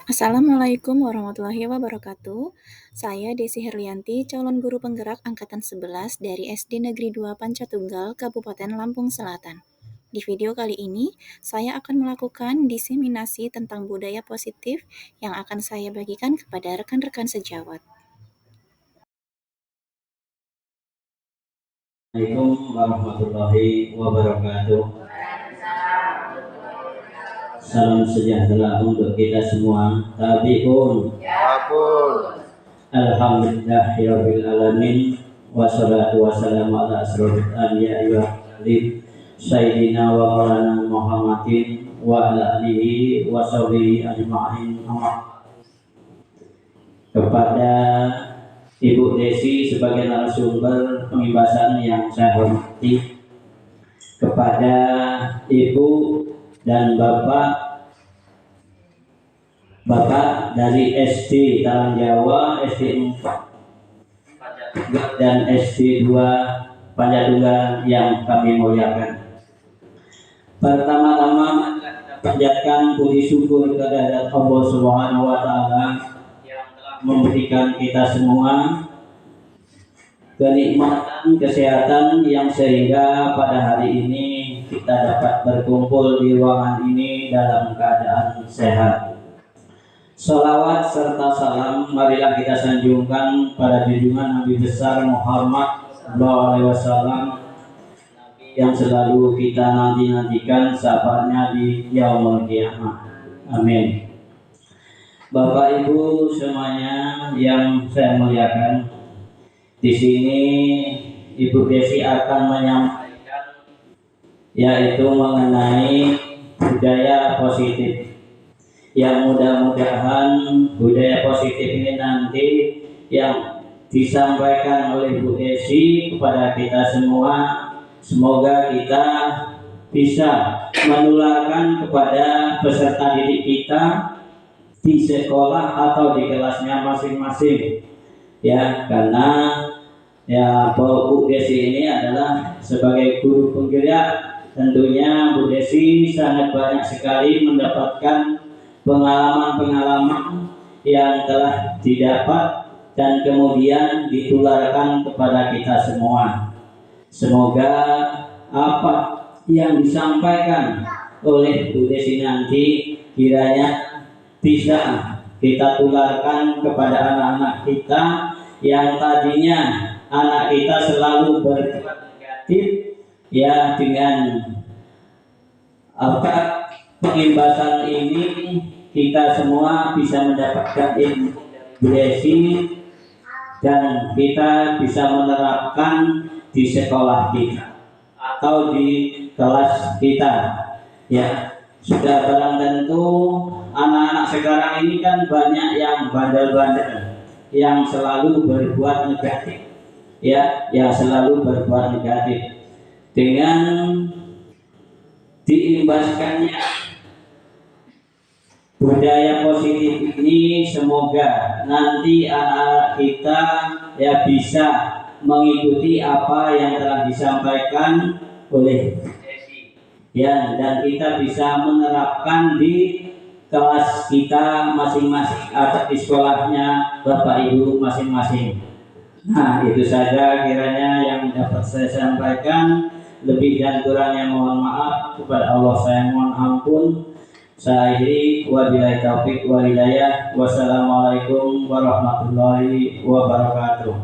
Assalamualaikum warahmatullahi wabarakatuh. Saya Desi Herlianti, calon guru penggerak angkatan 11 dari SD Negeri 2 Pancatunggal, Kabupaten Lampung Selatan. Di video kali ini, saya akan melakukan diseminasi tentang budaya positif yang akan saya bagikan kepada rekan-rekan sejawat. Assalamualaikum warahmatullahi wabarakatuh. Salam sejahtera untuk kita semua. Tabiun. Alhamdulillahirabbil alamin. Wassalatu wassalamu ala asrofil anbiya'i wal mursalin sayyidina wa maulana Muhammadin wa ala alihi wa sahbihi ajma'in. Kepada Ibu Desi sebagai narasumber pembahasan yang saya hormati, kepada Ibu dan Bapak dari SD Talang Jawa, SD 4 dan SD 2 Pancatunggal yang kami muliakan. Pertama-tama panjatkan puji syukur kehadirat Allah Subhanahu wa taala yang telah memberikan kita semua kenikmatan kesehatan yang sehingga pada hari ini kita dapat berkumpul di ruangan ini dalam keadaan sehat. Salawat serta salam marilah kita sanjungkan pada junjungan Nabi besar Muhammad SAW yang selalu kita nantikan sahabatnya di yaumul qiyamah. Amin. Bapak Ibu semuanya yang saya muliakan, di sini Ibu Desi akan menyampaikan yaitu mengenai budaya positif. Yang mudah-mudahan budaya positif ini nanti yang disampaikan oleh Bu Desi kepada kita semua, semoga kita bisa menularkan kepada peserta didik kita di sekolah atau di kelasnya masing-masing. Ya, karena ya Bu Desi ini adalah sebagai guru penggerak, tentunya Bu Desi sangat banyak sekali mendapatkan pengalaman-pengalaman yang telah didapat dan kemudian ditularkan kepada kita semua. Semoga apa yang disampaikan oleh Bu Desi nanti kiranya bisa kita tularkan kepada anak-anak kita yang tadinya anak kita selalu berbuat negatif, ya dengan apa pengimbasan ini kita semua bisa mendapatkan ilmu dari dan kita bisa menerapkan di sekolah kita atau di kelas kita. Ya, sudah barang tentu anak-anak sekarang ini kan banyak yang bandel-bandel, yang selalu berbuat negatif, ya, yang selalu berbuat negatif. Dengan diimbaskannya budaya positif ini, semoga nanti anak-anak kita ya bisa mengikuti apa yang telah disampaikan oleh Desi, ya, dan kita bisa menerapkan di kelas kita masing-masing atau di sekolahnya Bapak Ibu masing-masing. Nah, itu saja kiranya yang dapat saya sampaikan. Lebih dan kurangnya mohon maaf, kepada Allah saya mohon ampun. Saya akhiri, wabillahi taufiq wal hidayah. Wassalamualaikum warahmatullahi wabarakatuh.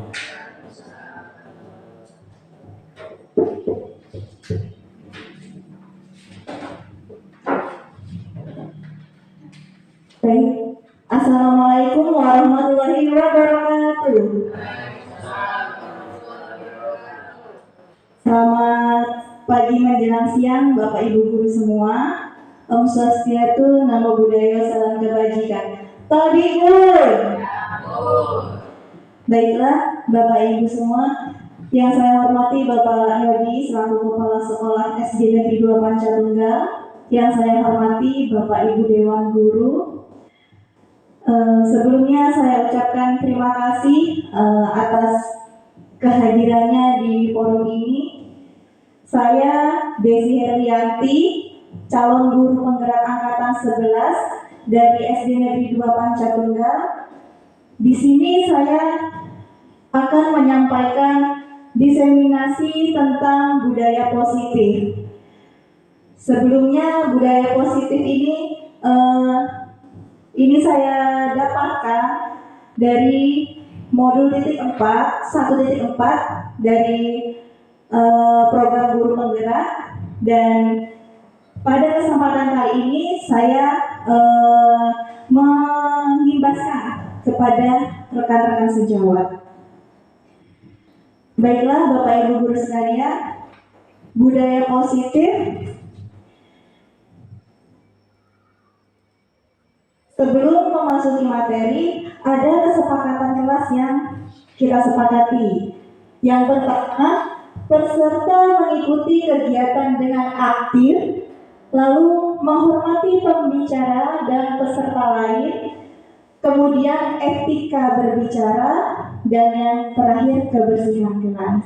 Baik. Assalamualaikum warahmatullahi wabarakatuh. Selamat pagi menjelang siang Bapak Ibu guru semua. Om Swastiastu, Namo Buddhaya, salam kebajikan. Tabiun. Baiklah Bapak Ibu semua, yang saya hormati Bapak Yodi selaku Kepala Sekolah SD Negeri 2 Pancatunggal, yang saya hormati Bapak Ibu Dewan Guru. Sebelumnya saya ucapkan terima kasih atas kehadirannya di forum ini. Saya Desi Herlianti, calon guru penggerak angkatan 11 dari SD Negeri 2 Pancatunggal. Di sini saya akan menyampaikan diseminasi tentang budaya positif. Sebelumnya budaya positif ini saya dapatkan dari modul titik 4, 1.4 dari program guru penggerak, dan pada kesempatan kali ini saya mengimbaskan kepada rekan-rekan sejawat. Baiklah Bapak Ibu guru sekalian, budaya positif sebelum memasuki materi ada kesepakatan kelas yang kita sepakati. Yang pertama, peserta mengikuti kegiatan dengan aktif, lalu menghormati pembicara dan peserta lain, kemudian etika berbicara, dan yang terakhir kebersihan kelas.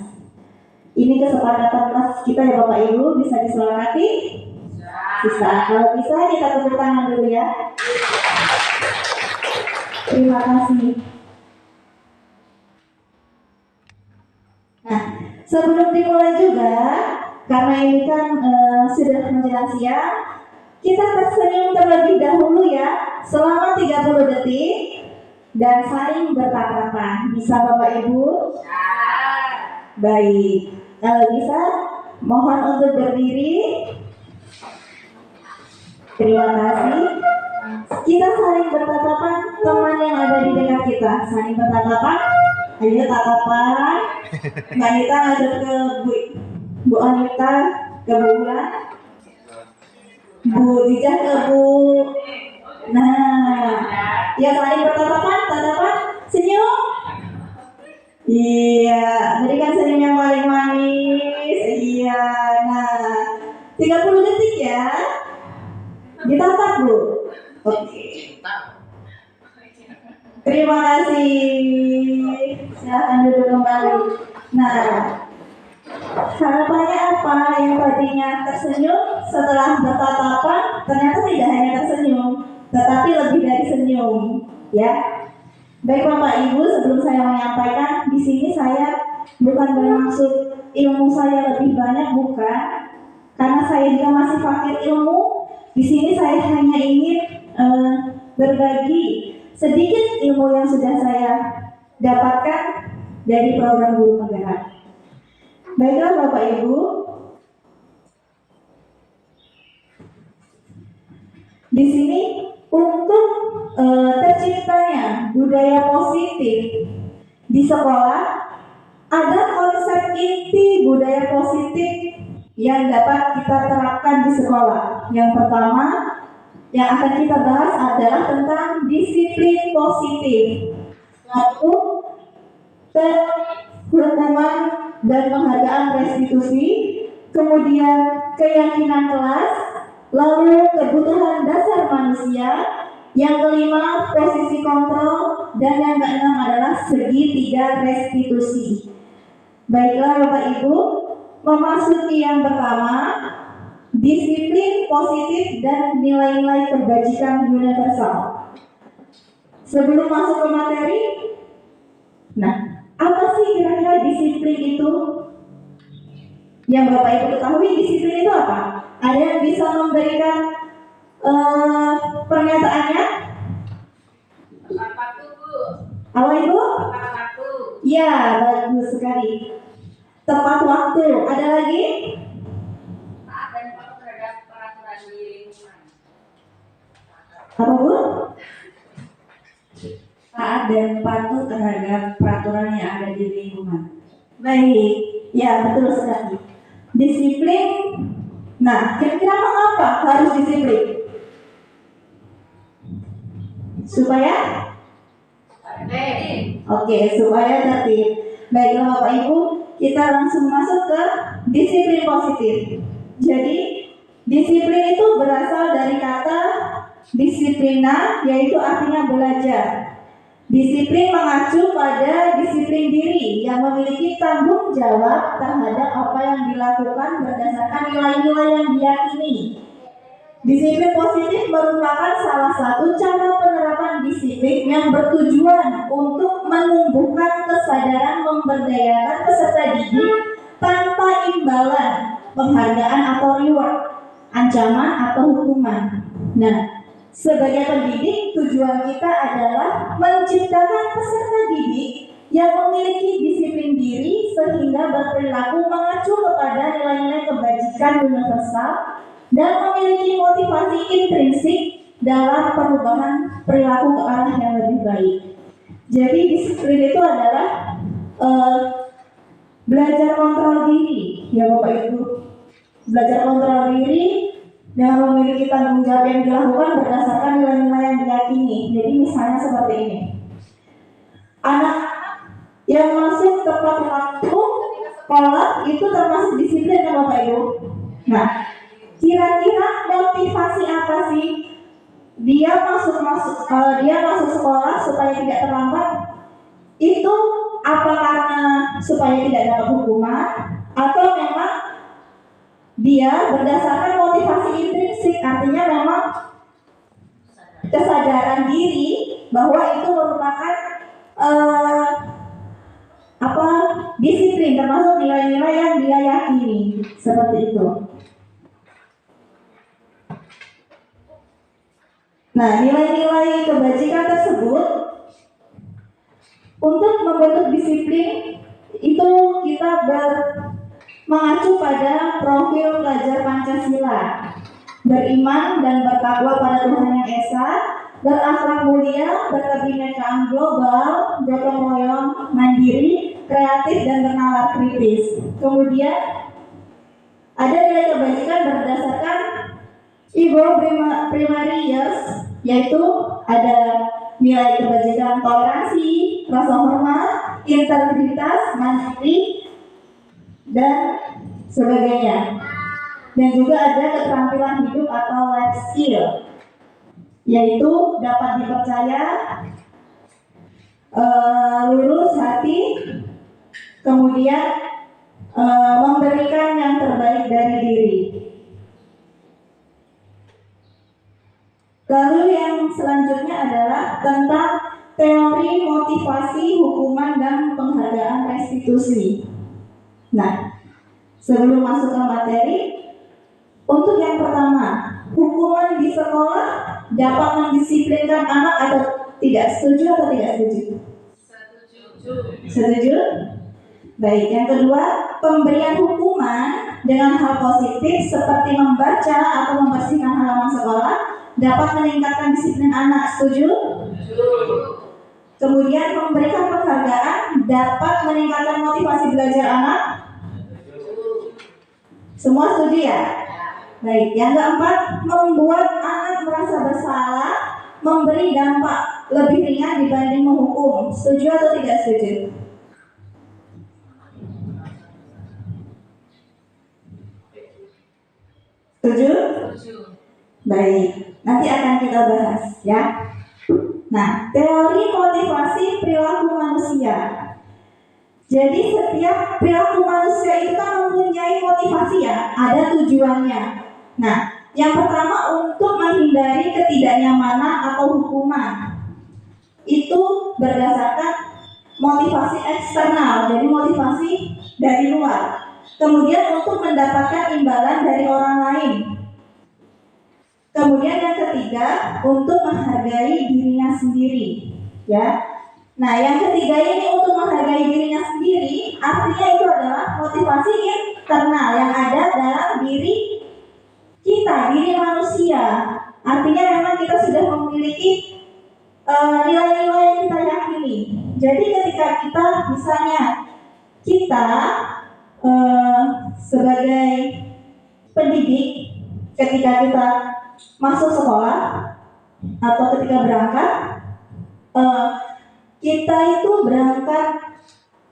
Ini kesepakatan kelas kita ya Bapak Ibu, bisa disepakati? Bisa. Kalau bisa kita tepuk tangan dulu ya. Terima kasih. Nah, sebelum dimulai juga, karena ini kan sudah menjelang siang, kita tersenyum terlebih dahulu ya, selama 30 detik dan saling bertatapan. Bisa Bapak Ibu? Baik. Kalau bisa, mohon untuk berdiri. Terima kasih. Kita saling bertatapan, teman yang ada di dekat kita saling bertatapan. Ayo tatapan. Mbak Anita ngadep ke Bu Anita, ke Bu Bulan, Bu Dijah ke Bu. Nah, ya saling bertatapan, tatapan, senyum. Iya, berikan senyum yang paling manis. Iya, nah 30 detik ya. Ditatap Bu. Oke. Terima kasih. Silakan duduk kembali. Nah, harapannya apa? Yang tadinya tersenyum setelah bertatapan ternyata tidak hanya tersenyum, tetapi lebih dari senyum, ya. Baik Bapak Ibu, sebelum saya menyampaikan, di sini saya bukan bermaksud ilmu saya lebih banyak, bukan. Karena saya juga masih fakir ilmu. Di sini saya hanya ingin berbagi sedikit ilmu yang sudah saya dapatkan dari program guru penggerak. Baiklah Bapak Ibu, di sini untuk terciptanya budaya positif di sekolah, ada konsep inti budaya positif yang dapat kita terapkan di sekolah. Yang pertama yang akan kita bahas adalah tentang disiplin positif, lalu hukuman dan penghargaan restitusi, kemudian keyakinan kelas, lalu kebutuhan dasar manusia, yang kelima posisi kontrol, dan yang keenam adalah segitiga restitusi. Baiklah Bapak Ibu, memasuki yang pertama, disiplin positif dan nilai-nilai kebajikan universal. Sebelum masuk ke materi, nah, apa sih kira-kira disiplin itu? Yang Bapak Ibu ketahui, disiplin itu apa? Ada yang bisa memberikan pernyataannya? Tepat waktu, Bu. Apa Ibu? Tepat waktu. Ya, bagus sekali. Tepat waktu. Ada lagi? Taat dan patuh terhadap peraturan di lingkungan. Apa Bu? Taat dan patuh terhadap peraturan yang ada di lingkungan. Baik, ya betul sekali. Disiplin. Nah, kira-kira mengapa harus disiplin? Supaya? Oke, supaya tertib. Baiklah Bapak Ibu, kita langsung masuk ke disiplin positif. Jadi, disiplin itu berasal dari kata disiplina, yaitu artinya belajar. Disiplin mengacu pada disiplin diri yang memiliki tanggung jawab terhadap apa yang dilakukan berdasarkan nilai-nilai yang diyakini. Disiplin positif merupakan salah satu cara penerapan disiplin yang bertujuan untuk menumbuhkan kesadaran memberdayakan peserta didik tanpa imbalan, penghargaan atau reward, ancaman atau hukuman. Nah, sebagai pendidik, tujuan kita adalah menciptakan peserta didik yang memiliki disiplin diri sehingga berperilaku mengacu kepada nilai-nilai kebajikan universal dan memiliki motivasi intrinsik dalam perubahan perilaku ke arah yang lebih baik. Jadi disiplin itu adalah belajar kontrol diri, ya Bapak Ibu. Belajar kontrol diri dengan memiliki tanggung jawab yang dilakukan berdasarkan nilai-nilai yang diyakini. Jadi misalnya seperti ini. Anak yang masuk tepat waktu sekolah itu termasuk disiplin ya Bapak Ibu. Nah, kira-kira motivasi apa sih dia masuk sekolah supaya tidak terlambat? Itu apa karena supaya tidak dapat hukuman atau memang dia berdasarkan motivasi intrinsik, artinya memang kesadaran diri bahwa itu merupakan disiplin, termasuk nilai-nilai yang dia yakini, seperti itu. Nah, nilai-nilai kebajikan tersebut untuk membentuk disiplin itu kita mengacu pada profil pelajar Pancasila, beriman dan bertakwa pada Tuhan Yang Esa, berakhlak mulia, berkebinekaan global, gotong royong, mandiri, kreatif dan bernalar kritis. Kemudian ada nilai kebajikan berdasarkan Igor primary years, yaitu ada nilai kebajikan toleransi, rasa hormat, integritas, mandiri, dan sebagainya. Dan juga ada keterampilan hidup atau life skill, yaitu dapat dipercaya, lurus hati, kemudian memberikan yang terbaik dari diri. Lalu yang selanjutnya adalah tentang teori motivasi, hukuman, dan penghargaan restitusi. Nah, sebelum masuk ke materi, untuk yang pertama, hukuman di sekolah dapat mendisiplinkan anak atau tidak? Setuju atau tidak setuju? Setuju? Baik, yang kedua, pemberian hukuman dengan hal positif seperti membaca atau membersihkan halaman sekolah dapat meningkatkan disiplin anak. Setuju? Kemudian memberikan penghargaan dapat meningkatkan motivasi belajar anak. Semua setuju ya? Baik, yang keempat, membuat anak merasa bersalah, memberi dampak lebih ringan dibanding menghukum. Setuju atau tidak setuju? Setuju? Baik, nanti akan kita bahas ya. Nah, teori motivasi perilaku manusia. Jadi setiap perilaku manusia itu kan mempunyai motivasi ya, ada tujuannya. Nah, yang pertama untuk menghindari ketidaknyamanan atau hukuman. Itu berdasarkan motivasi eksternal, jadi motivasi dari luar. Kemudian untuk mendapatkan imbalan dari orang lain. Kemudian yang ketiga, untuk menghargai dirinya sendiri, ya. Nah, yang ketiga ini untuk menghargai dirinya sendiri, artinya itu adalah motivasi internal yang ada dalam diri kita, diri manusia. Artinya memang kita sudah memiliki nilai-nilai yang kita yakini. Jadi ketika kita, misalnya kita sebagai pendidik, ketika kita masuk sekolah atau ketika berangkat, kita itu berangkat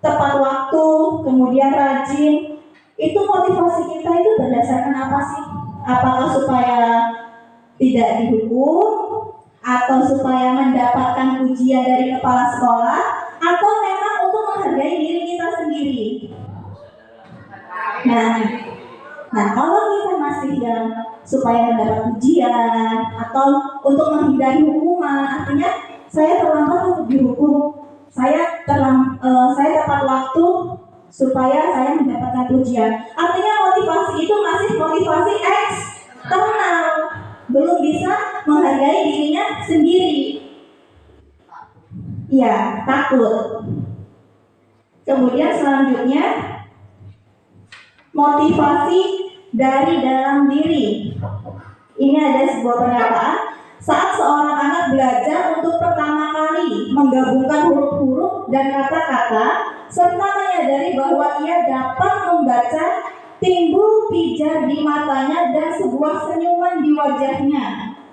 tepat waktu, kemudian rajin. Itu motivasi kita itu berdasarkan apa sih? Apakah supaya tidak dihukum, atau supaya mendapatkan pujian dari kepala sekolah, atau memang untuk menghargai diri kita sendiri? Nah, kalau kita masih yang supaya mendapat ujian atau untuk menghindari hukuman. Artinya saya terlambat untuk dihukum, saya tepat waktu supaya saya mendapatkan ujian. Artinya motivasi itu masih motivasi eksternal, belum bisa menghargai dirinya sendiri. Iya, takut. Kemudian selanjutnya motivasi dari dalam diri. Ini ada sebuah pernyataan, saat seorang anak belajar untuk pertama kali menggabungkan huruf-huruf dan kata-kata serta menyadari bahwa ia dapat membaca, timbul pijar di matanya dan sebuah senyuman di wajahnya.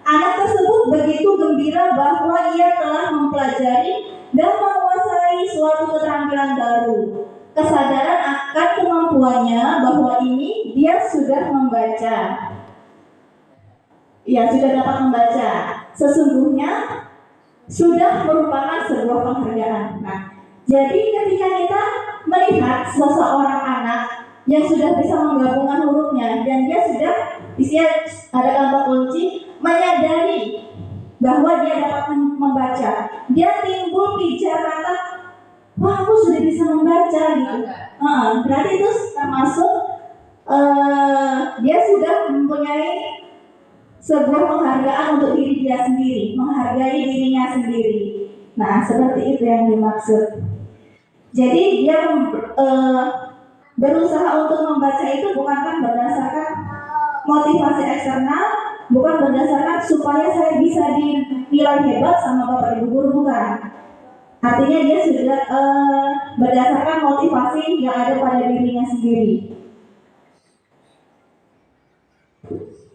Anak tersebut begitu gembira bahwa ia telah mempelajari dan menguasai suatu keterampilan baru. Kesadaran akan kemampuannya bahwa ini dia sudah membaca. Ya, sudah dapat membaca. Sesungguhnya sudah merupakan sebuah penghargaan. Nah, jadi ketika kita melihat seseorang anak yang sudah bisa menggabungkan hurufnya dan dia sudah ada kata kunci menyadari bahwa dia dapat membaca, dia timbul pijar kata, wah aku sudah bisa membaca gitu. Berarti itu termasuk dia sudah mempunyai sebuah penghargaan untuk diri dia sendiri, menghargai dirinya sendiri. Nah, seperti itu yang dimaksud. Jadi dia berusaha untuk membaca itu bukan kan berdasarkan motivasi eksternal, bukan berdasarkan supaya saya bisa dinilai hebat sama bapak ibu guru, bukan. Artinya dia sudah berdasarkan motivasi yang ada pada dirinya sendiri.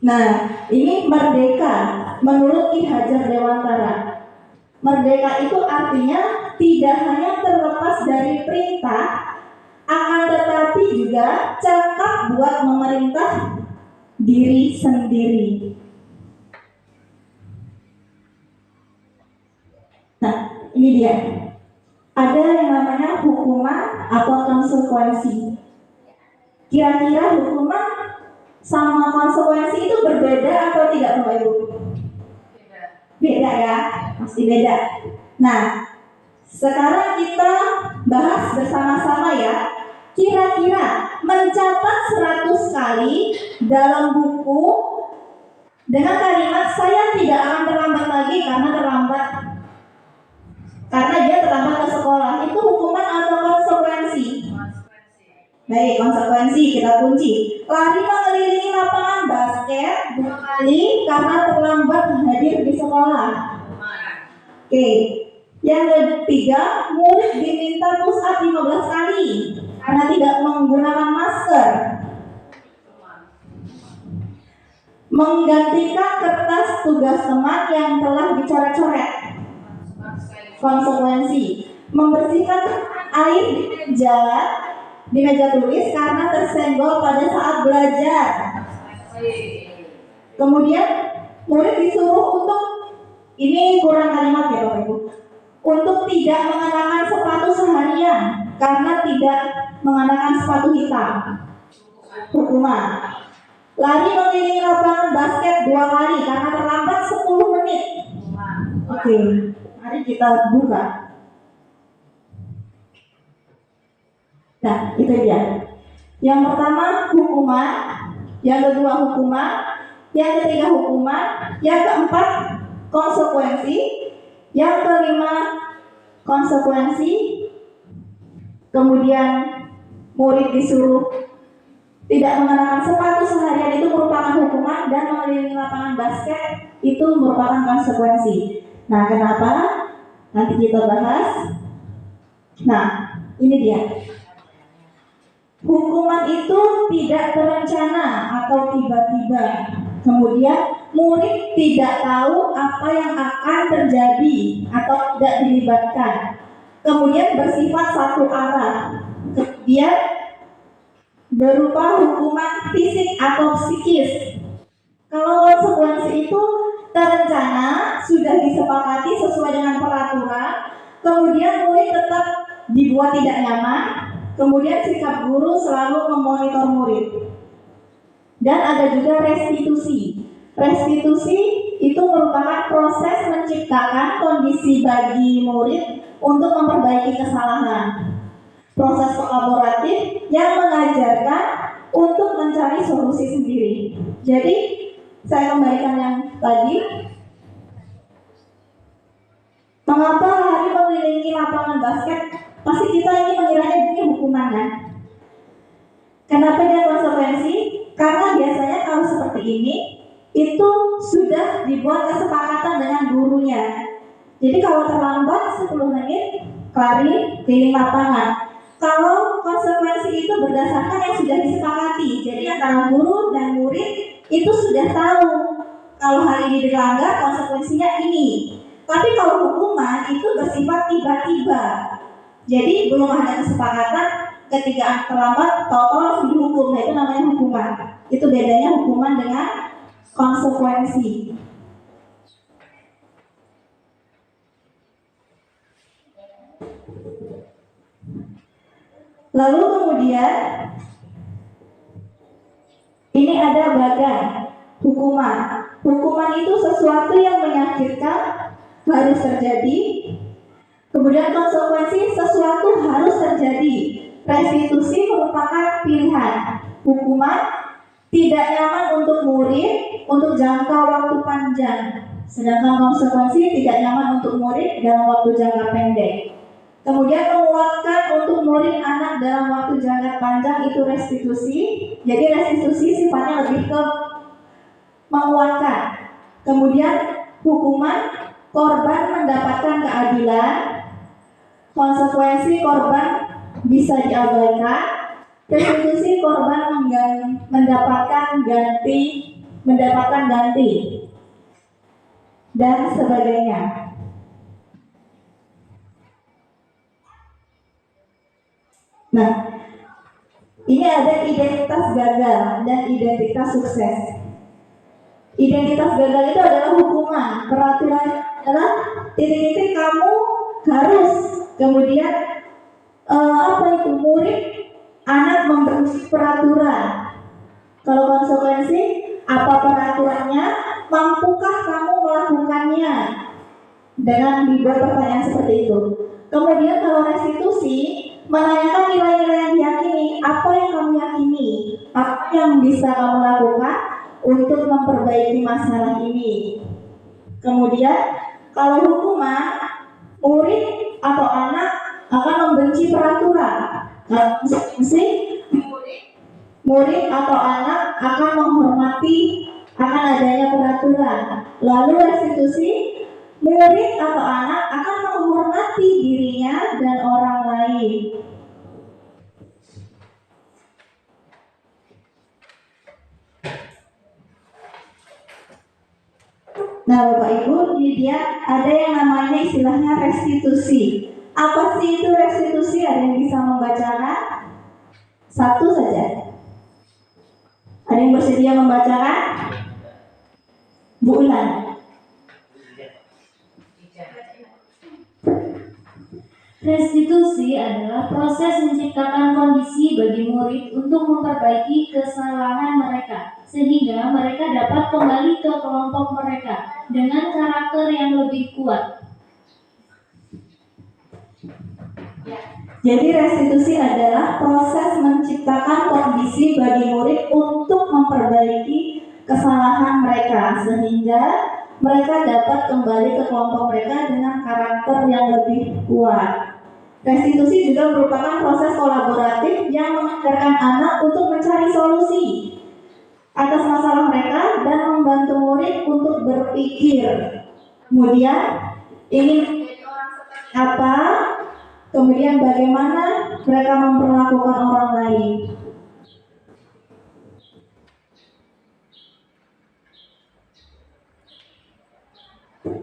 Nah, ini merdeka menurut Ki Hajar Dewantara. Merdeka itu artinya tidak hanya terlepas dari perintah, akan tetapi juga cakap buat memerintah diri sendiri. Nah, ini dia. Ada yang namanya hukuman atau konsekuensi. Kira-kira hukuman sama konsekuensi itu berbeda atau tidak, Bapak Ibu? Beda ya, pasti beda. Nah, sekarang kita bahas bersama-sama ya. Kira-kira mencatat 100 kali dalam buku dengan kalimat saya tidak akan terlambat lagi karena dia terlambat ke sekolah, itu hukuman atau konsekuensi? Baik, konsekuensi kita kunci. Lari mengelilingi lapangan basket 2 kali karena terlambat hadir di sekolah. Oke. Yang ketiga, murid diminta push up 15 kali karena tidak menggunakan masker. Menggantikan kertas tugas teman yang telah dicoret-coret. Konsekuensi. Membersihkan air di meja tulis karena tersenggol pada saat belajar. Kemudian murid disuruh untuk, ini kurang kalimat ya Bapak Ibu, untuk tidak mengenakan sepatu seharian karena tidak mengenakan sepatu hitam. Hukuman. Lari mengelilingi lapangan basket 2 kali karena terlambat 10 menit. Oke, mari kita buka. Nah, itu dia. Yang pertama hukuman, yang kedua hukuman, yang ketiga hukuman, yang keempat konsekuensi, yang kelima konsekuensi, kemudian murid disuruh tidak mengenakan sepatu seharian itu merupakan hukuman, dan mengelilingi lapangan basket itu merupakan konsekuensi. Nah, kenapa? Nanti kita bahas. Nah, ini dia. Hukuman itu tidak terencana atau tiba-tiba. Kemudian murid tidak tahu apa yang akan terjadi atau tidak dilibatkan. Kemudian bersifat satu arah. Kemudian berupa hukuman fisik atau psikis. Kalau konsekuensi itu terencana, sudah disepakati sesuai dengan peraturan, kemudian murid tetap dibuat tidak nyaman. Kemudian sikap guru selalu memonitor murid. Dan ada juga restitusi. Restitusi itu merupakan proses menciptakan kondisi bagi murid untuk memperbaiki kesalahan. Proses kolaboratif yang mengajarkan untuk mencari solusi sendiri. Jadi, saya kembalikan yang tadi. Mengapa lari mengelilingi lapangan basket? Pasti kita ini mengiranya ini hukuman kan? Kenapa dia konsekuensi? Karena biasanya kalau seperti ini itu sudah dibuat kesepakatan dengan gurunya. Jadi kalau terlambat 10 menit lari keliling lapangan. Kalau konsekuensi itu berdasarkan yang sudah disepakati. Jadi antara guru dan murid itu sudah tahu kalau hal ini dilanggar konsekuensinya ini. Tapi kalau hukuman itu bersifat tiba-tiba. Jadi belum ada kesepakatan, ketika terlambat tahu-tahu harus dihukum. Nah, itu namanya hukuman. Itu bedanya hukuman dengan konsekuensi. Lalu kemudian ini ada bagan hukuman. Hukuman itu sesuatu yang menyakitkan harus terjadi. Kemudian konsekuensi sesuatu harus terjadi. Restitusi merupakan pilihan. Hukuman tidak nyaman untuk murid untuk jangka waktu panjang. Sedangkan konsekuensi tidak nyaman untuk murid dalam waktu jangka pendek. Kemudian menguatkan untuk murid anak dalam waktu jangka panjang itu restitusi. Jadi restitusi sifatnya lebih ke menguatkan. Kemudian hukuman, korban mendapatkan keadilan. Konsekuensi korban bisa diabaikan. Restitusi korban mendapatkan ganti dan sebagainya. Nah, ini ada identitas gagal dan identitas sukses. Identitas gagal itu adalah hukuman, peraturan adalah titik-titik kamu harus, kemudian apa itu murid anak membenci peraturan. Kalau konsekuensi apa peraturannya, mampukah kamu melakukannya? Dengan dibuat pertanyaan seperti itu. Kemudian kalau restitusi menanyakan nilai-nilai yang diyakini, apa yang kamu yakini, apa yang bisa kamu lakukan untuk memperbaiki masalah ini. Kemudian kalau hukuman, murid atau anak akan membenci peraturan. Konsekuensi, murid atau anak akan menghormati akan adanya peraturan. Lalu restitusi, murid atau anak akan menghormati dirinya dan orang lain. Nah, Bapak Ibu, ini dia ada yang namanya istilahnya restitusi. Apa sih itu restitusi? Ada yang bisa membacakan? Satu saja. Ada yang bersedia membacakan? Bu Ulan. Restitusi adalah proses menciptakan kondisi bagi murid untuk memperbaiki kesalahan mereka, sehingga mereka dapat kembali ke kelompok mereka dengan karakter yang lebih kuat. Jadi restitusi adalah proses menciptakan kondisi bagi murid untuk memperbaiki kesalahan mereka, sehingga mereka dapat kembali ke kelompok mereka dengan karakter yang lebih kuat. Restitusi juga merupakan proses kolaboratif yang mengajarkan anak untuk mencari solusi atas masalah mereka dan membantu murid untuk berpikir. Kemudian ini menjadi orang seperti apa? Kemudian bagaimana mereka memperlakukan orang lain.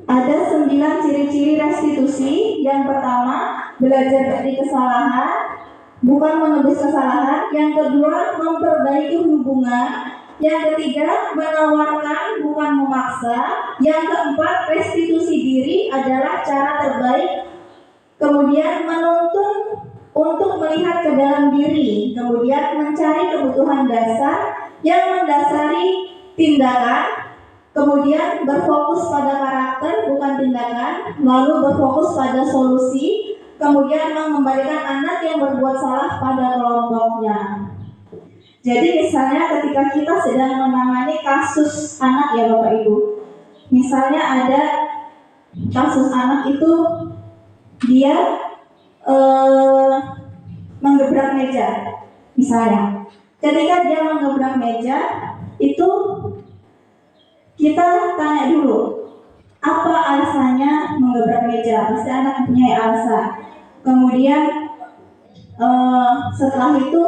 Ada 9 ciri-ciri restitusi. Yang pertama, belajar dari kesalahan, bukan menebus kesalahan. Yang kedua, memperbaiki hubungan. Yang ketiga, menawarkan bukan memaksa. Yang keempat, restitusi diri adalah cara terbaik. Kemudian menuntun untuk melihat ke dalam diri. Kemudian mencari kebutuhan dasar. yang mendasari tindakan, kemudian berfokus pada karakter bukan tindakan, lalu berfokus pada solusi, kemudian mengembalikan anak yang berbuat salah pada kelompoknya. Jadi misalnya ketika kita sedang menangani kasus anak ya Bapak Ibu, misalnya ada kasus anak itu dia menggebrak meja, misalnya. Ketika dia menggebrak meja, itu kita tanya dulu, apa alasannya menggebrak meja? Pasti anak punya alasan. Kemudian setelah itu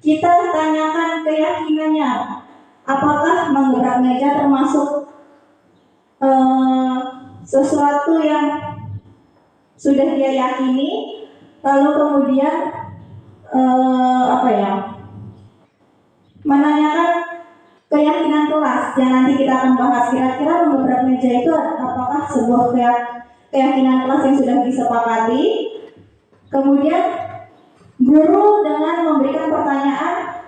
kita tanyakan keyakinannya, apakah menggebrak meja termasuk sesuatu yang sudah dia yakini, lalu kemudian menanyakan keyakinan kelas yang nanti kita akan bahas. Kira-kira menggebrak meja itu apakah sebuah keyakinan kelas yang sudah disepakati. Kemudian guru dengan memberikan pertanyaan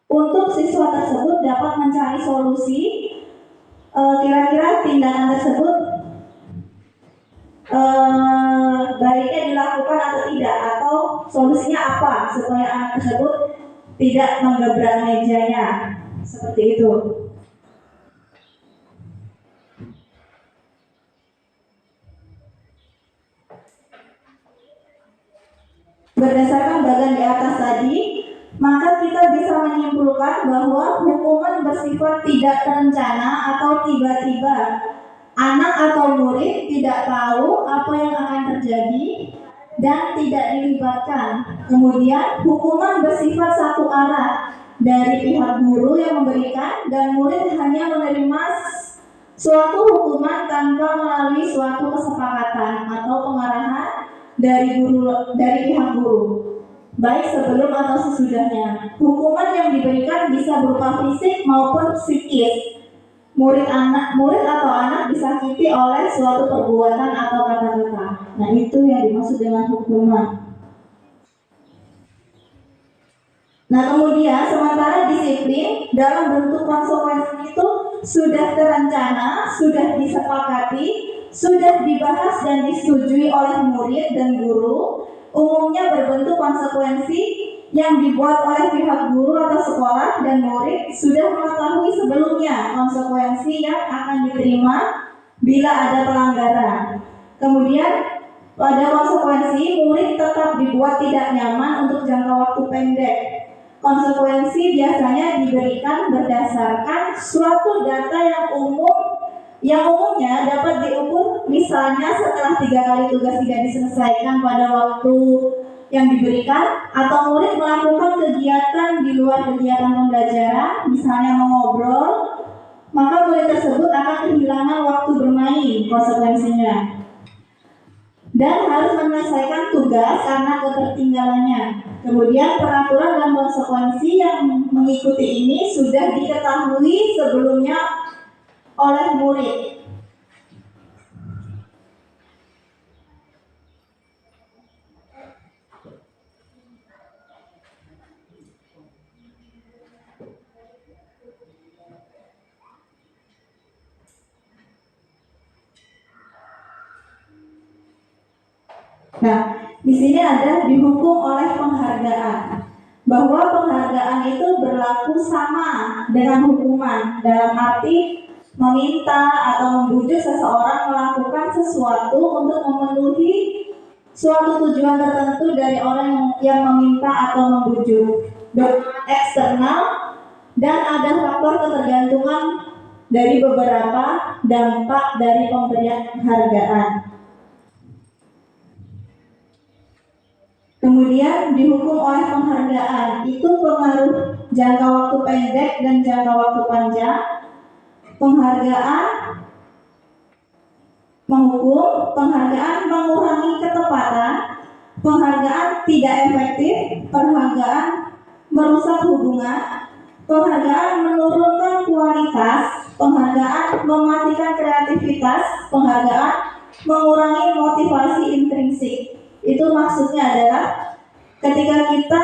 untuk siswa tersebut dapat mencari solusi, kira-kira tindakan tersebut baiknya dilakukan atau tidak, atau solusinya apa supaya anak tersebut tidak menggebrak mejanya, seperti itu. Berdasarkan bagian di atas tadi, maka kita bisa menyimpulkan bahwa hukuman bersifat tidak terencana atau tiba-tiba. Anak atau murid tidak tahu apa yang akan terjadi dan tidak dilibatkan. Kemudian hukuman bersifat satu arah dari pihak guru yang memberikan, dan murid hanya menerima suatu hukuman tanpa melalui suatu kesepakatan atau pengarahan dari pihak guru, baik sebelum atau sesudahnya. Hukuman yang diberikan bisa berupa fisik maupun psikis. Murid atau anak disakiti oleh suatu perbuatan atau kata-kata. Nah, itu yang dimaksud dengan hukuman. Nah, kemudian sementara disiplin dalam bentuk konsekuensi itu sudah terencana, sudah disepakati, sudah dibahas dan disetujui oleh murid dan guru, umumnya berbentuk konsekuensi yang dibuat oleh pihak guru atau sekolah, dan murid sudah mengetahui sebelumnya konsekuensi yang akan diterima bila ada pelanggaran. Kemudian pada konsekuensi, murid tetap dibuat tidak nyaman untuk jangka waktu pendek. Konsekuensi biasanya diberikan berdasarkan suatu data yang umumnya dapat diukur, misalnya setelah 3 kali tugas tidak diselesaikan pada waktu yang diberikan, atau murid melakukan kegiatan di luar kegiatan pembelajaran, misalnya mengobrol, maka murid tersebut akan kehilangan waktu bermain konsekuensinya, dan harus menyelesaikan tugas karena ketertinggalannya. Kemudian peraturan dan konsekuensi yang mengikuti ini sudah diketahui sebelumnya oleh murid. Nah, di sini ada dihukum oleh penghargaan, bahwa penghargaan itu berlaku sama dengan hukuman, dalam arti meminta atau membujuk seseorang melakukan sesuatu untuk memenuhi suatu tujuan tertentu dari orang yang meminta atau membujuk, eksternal, dan ada faktor ketergantungan dari beberapa dampak dari pemberian penghargaan. Kemudian dihukum oleh penghargaan itu pengaruh jangka waktu pendek dan jangka waktu panjang. Penghargaan menghukum, penghargaan mengurangi ketepatan, penghargaan tidak efektif, penghargaan merusak hubungan, penghargaan menurunkan kualitas, penghargaan mematikan kreativitas, penghargaan mengurangi motivasi intrinsik. Itu maksudnya adalah ketika kita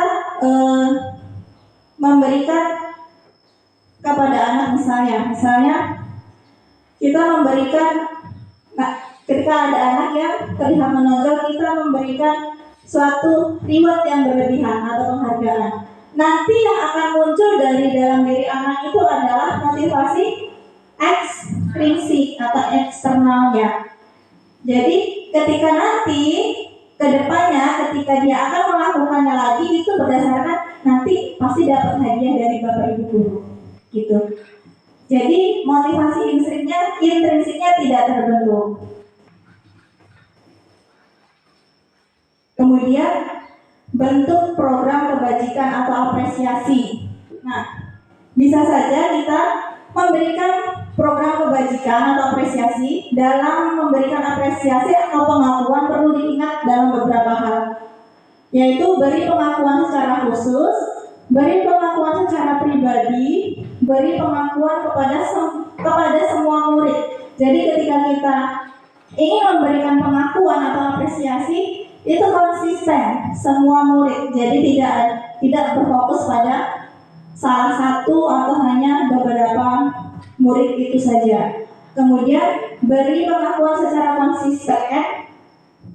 memberikan kepada anak misalnya kita memberikan, ketika ada anak yang terlihat menonjol, kita memberikan suatu reward yang berlebihan atau penghargaan. Nanti yang akan muncul dari dalam diri anak itu adalah motivasi ekstrinsik atau eksternalnya. Jadi ketika nanti kedepannya ketika dia akan melakukannya lagi itu berdasarkan nanti pasti dapat hadiah dari bapak ibu guru gitu. Jadi motivasi intrinsiknya tidak terbentuk. Kemudian bentuk program kebajikan atau apresiasi. Nah, bisa saja kita memberikan program kebajikan atau apresiasi. Dalam memberikan apresiasi atau pengakuan perlu diingat dalam beberapa hal, yaitu beri pengakuan secara khusus, beri pengakuan secara pribadi, beri pengakuan kepada semua murid. Jadi ketika kita ingin memberikan pengakuan atau apresiasi itu konsisten semua murid, jadi tidak berfokus pada salah satu atau hanya beberapa murid itu saja. Kemudian beri pengakuan secara konsisten,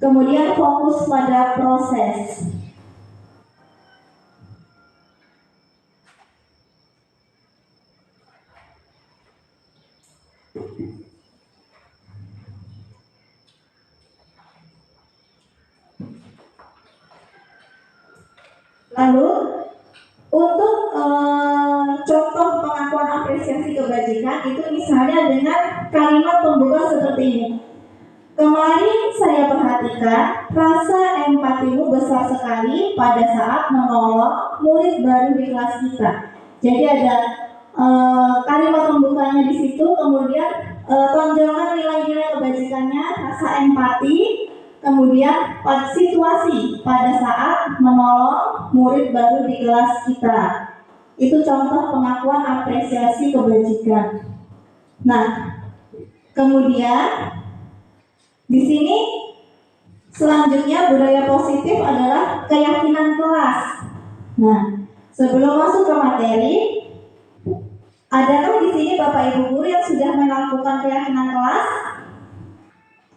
kemudian fokus pada proses. Lalu untuk contoh pengakuan apresiasi kebajikan itu misalnya dengan kalimat pembuka seperti ini. Kemarin saya perhatikan rasa empatimu besar sekali pada saat menolong murid baru di kelas kita. Jadi ada kalimat pembukanya di situ, kemudian tonjolkan nilai-nilai kebajikannya, rasa empati, kemudian situasi pada saat menolong murid baru di kelas kita. Itu contoh pengakuan apresiasi kebajikan. Nah, kemudian di sini selanjutnya budaya positif adalah keyakinan kelas. Nah, sebelum masuk ke materi, adakah di sini Bapak Ibu guru yang sudah melakukan keyakinan kelas?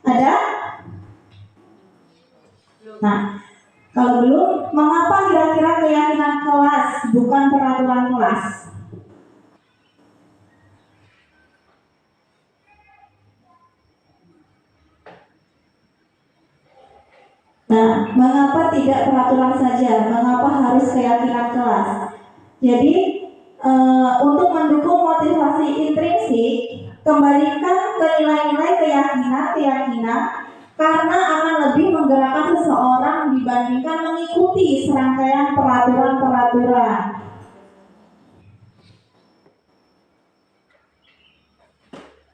Ada? Nah, kalau belum, mengapa kira-kira keyakinan kelas bukan peraturan kelas? Nah, mengapa tidak peraturan saja? Mengapa harus keyakinan kelas? Jadi, untuk mendukung motivasi intrinsik, kembalikan ke nilai-nilai keyakinan karena akan lebih menggerakkan seseorang dibandingkan mengikuti serangkaian peraturan-peraturan.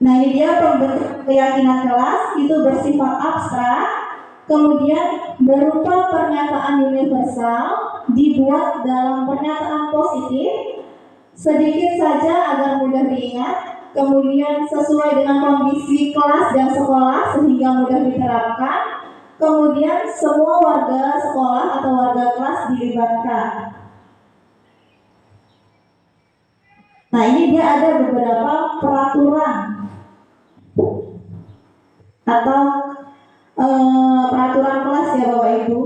Nah, ini dia pembentuk keyakinan kelas, itu bersifat abstrak, kemudian berupa pernyataan universal, dibuat dalam pernyataan positif, sedikit saja agar mudah diingat, kemudian sesuai dengan kondisi kelas dan sekolah sehingga mudah diterapkan, kemudian semua warga sekolah atau warga kelas dilibatkan. Nah, ini dia ada beberapa peraturan atau peraturan kelas ya Bapak Ibu.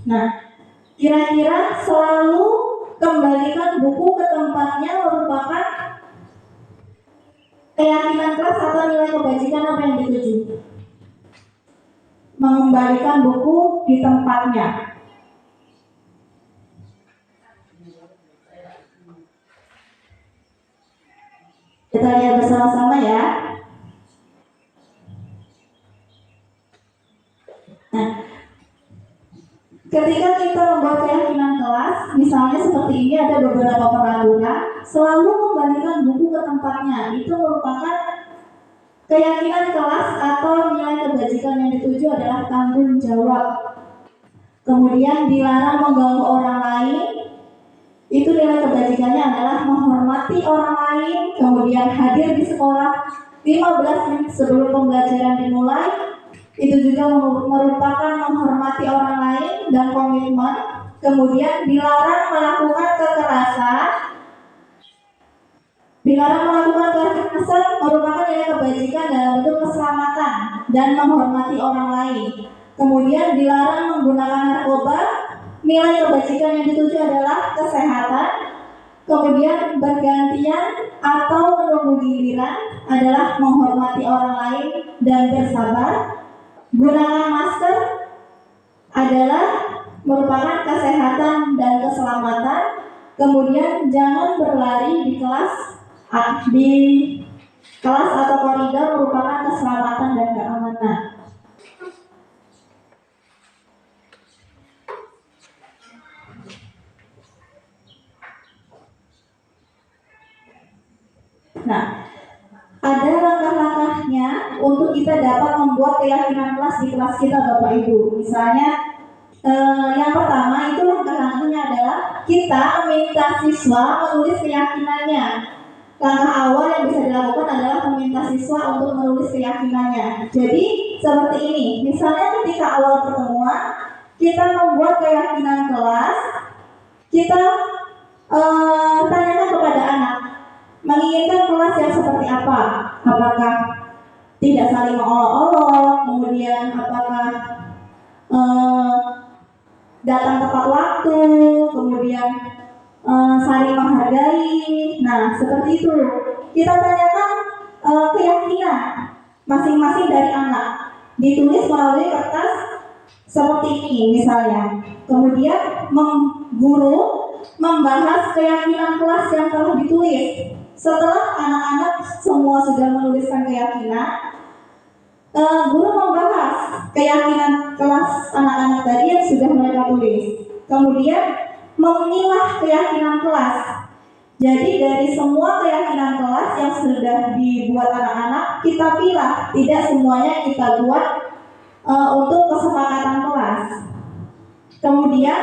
Nah, kira-kira selalu kembalikan buku ke tempatnya merupakan keyakinan kelas atau nilai kebajikan apa yang dituju? Mengembalikan buku di tempatnya. Kita lihat bersama-sama ya. Nah, ketika kita membuat keyakinan kelas, misalnya seperti ini ada beberapa peraturan, selalu kembalikan buku ke tempatnya. Itu merupakan keyakinan kelas atau nilai kebajikan yang dituju adalah tanggung jawab. Kemudian dilarang mengganggu orang lain. Itu nilai kebajikannya adalah menghormati orang lain. Kemudian hadir di sekolah 15 menit sebelum pembelajaran dimulai. Itu juga merupakan menghormati orang lain dan komitmen. Kemudian dilarang melakukan kekerasan Dilarang melakukan kekerasan merupakan nilai kebajikan dalam bentuk keselamatan dan menghormati orang lain. Kemudian dilarang menggunakan narkoba, nilai kebajikan yang dituju adalah kesehatan. Kemudian bergantian atau menunggu giliran adalah menghormati orang lain dan bersabar. Gunakan masker adalah merupakan kesehatan dan keselamatan. Kemudian jangan berlari di kelas atau koridor merupakan keselamatan dan keamanan. Nah, ada langkah-langkahnya untuk kita dapat membuat keyakinan kelas di kelas kita, Bapak Ibu. Misalnya, yang pertama itu langkah-langkahnya adalah kita meminta siswa menulis keyakinannya. Langkah awal yang bisa dilakukan adalah meminta siswa untuk menulis keyakinannya. Jadi seperti ini, misalnya ketika awal pertemuan kita membuat keyakinan kelas, kita tanyakan kepada anak, menginginkan kelas yang seperti apa? Apakah tidak saling mengolok-olok, kemudian apakah datang tepat waktu, kemudian saling menghargai. Nah, seperti itu. Kita tanyakan keyakinan masing-masing dari anak. Ditulis melalui kertas seperti ini misalnya. Kemudian guru membahas keyakinan kelas yang telah ditulis. Setelah anak-anak semua sudah menuliskan keyakinan, guru membahas keyakinan kelas anak-anak tadi yang sudah mereka tulis. Kemudian memilah keyakinan kelas. Jadi dari semua keyakinan kelas yang sudah dibuat anak-anak, kita pilih, tidak semuanya kita buat untuk kesepakatan kelas. Kemudian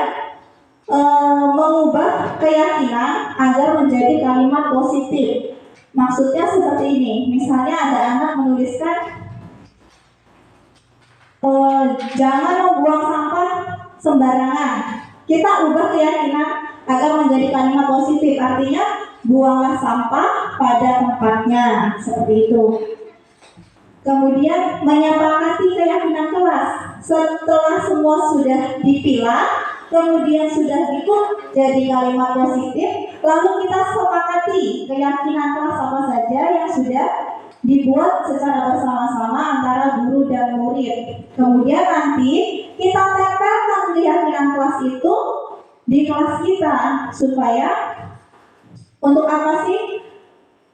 mengubah keyakinan agar menjadi kalimat positif. Maksudnya seperti ini. Misalnya ada anak menuliskan jangan membuang sampah sembarangan. Kita ubah keyakinan agar menjadi kalimat positif. Artinya buanglah sampah pada tempatnya. Seperti itu. Kemudian menyepakati keyakinan kelas. Setelah semua sudah dipilah, kemudian sudah ikut jadi kalimat positif, lalu kita sepakati keyakinan kelas apa saja yang sudah dibuat secara bersama-sama antara guru dan murid. Kemudian nanti kita tempelkan keyakinan kelas itu di kelas kita supaya untuk apa sih?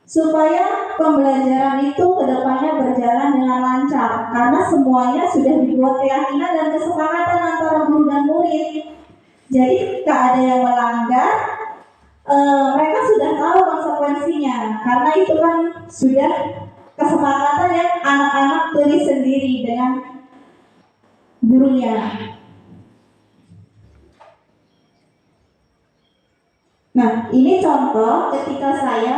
Supaya pembelajaran itu kedepannya berjalan dengan lancar, karena semuanya sudah dibuat keyakinan dan kesepakatan antara guru dan murid. Jadi jika ada yang melanggar, mereka sudah tahu konsekuensinya, karena itu kan sudah kesepakatan yang anak-anak tulis sendiri dengan gurunya. Nah, ini contoh ketika saya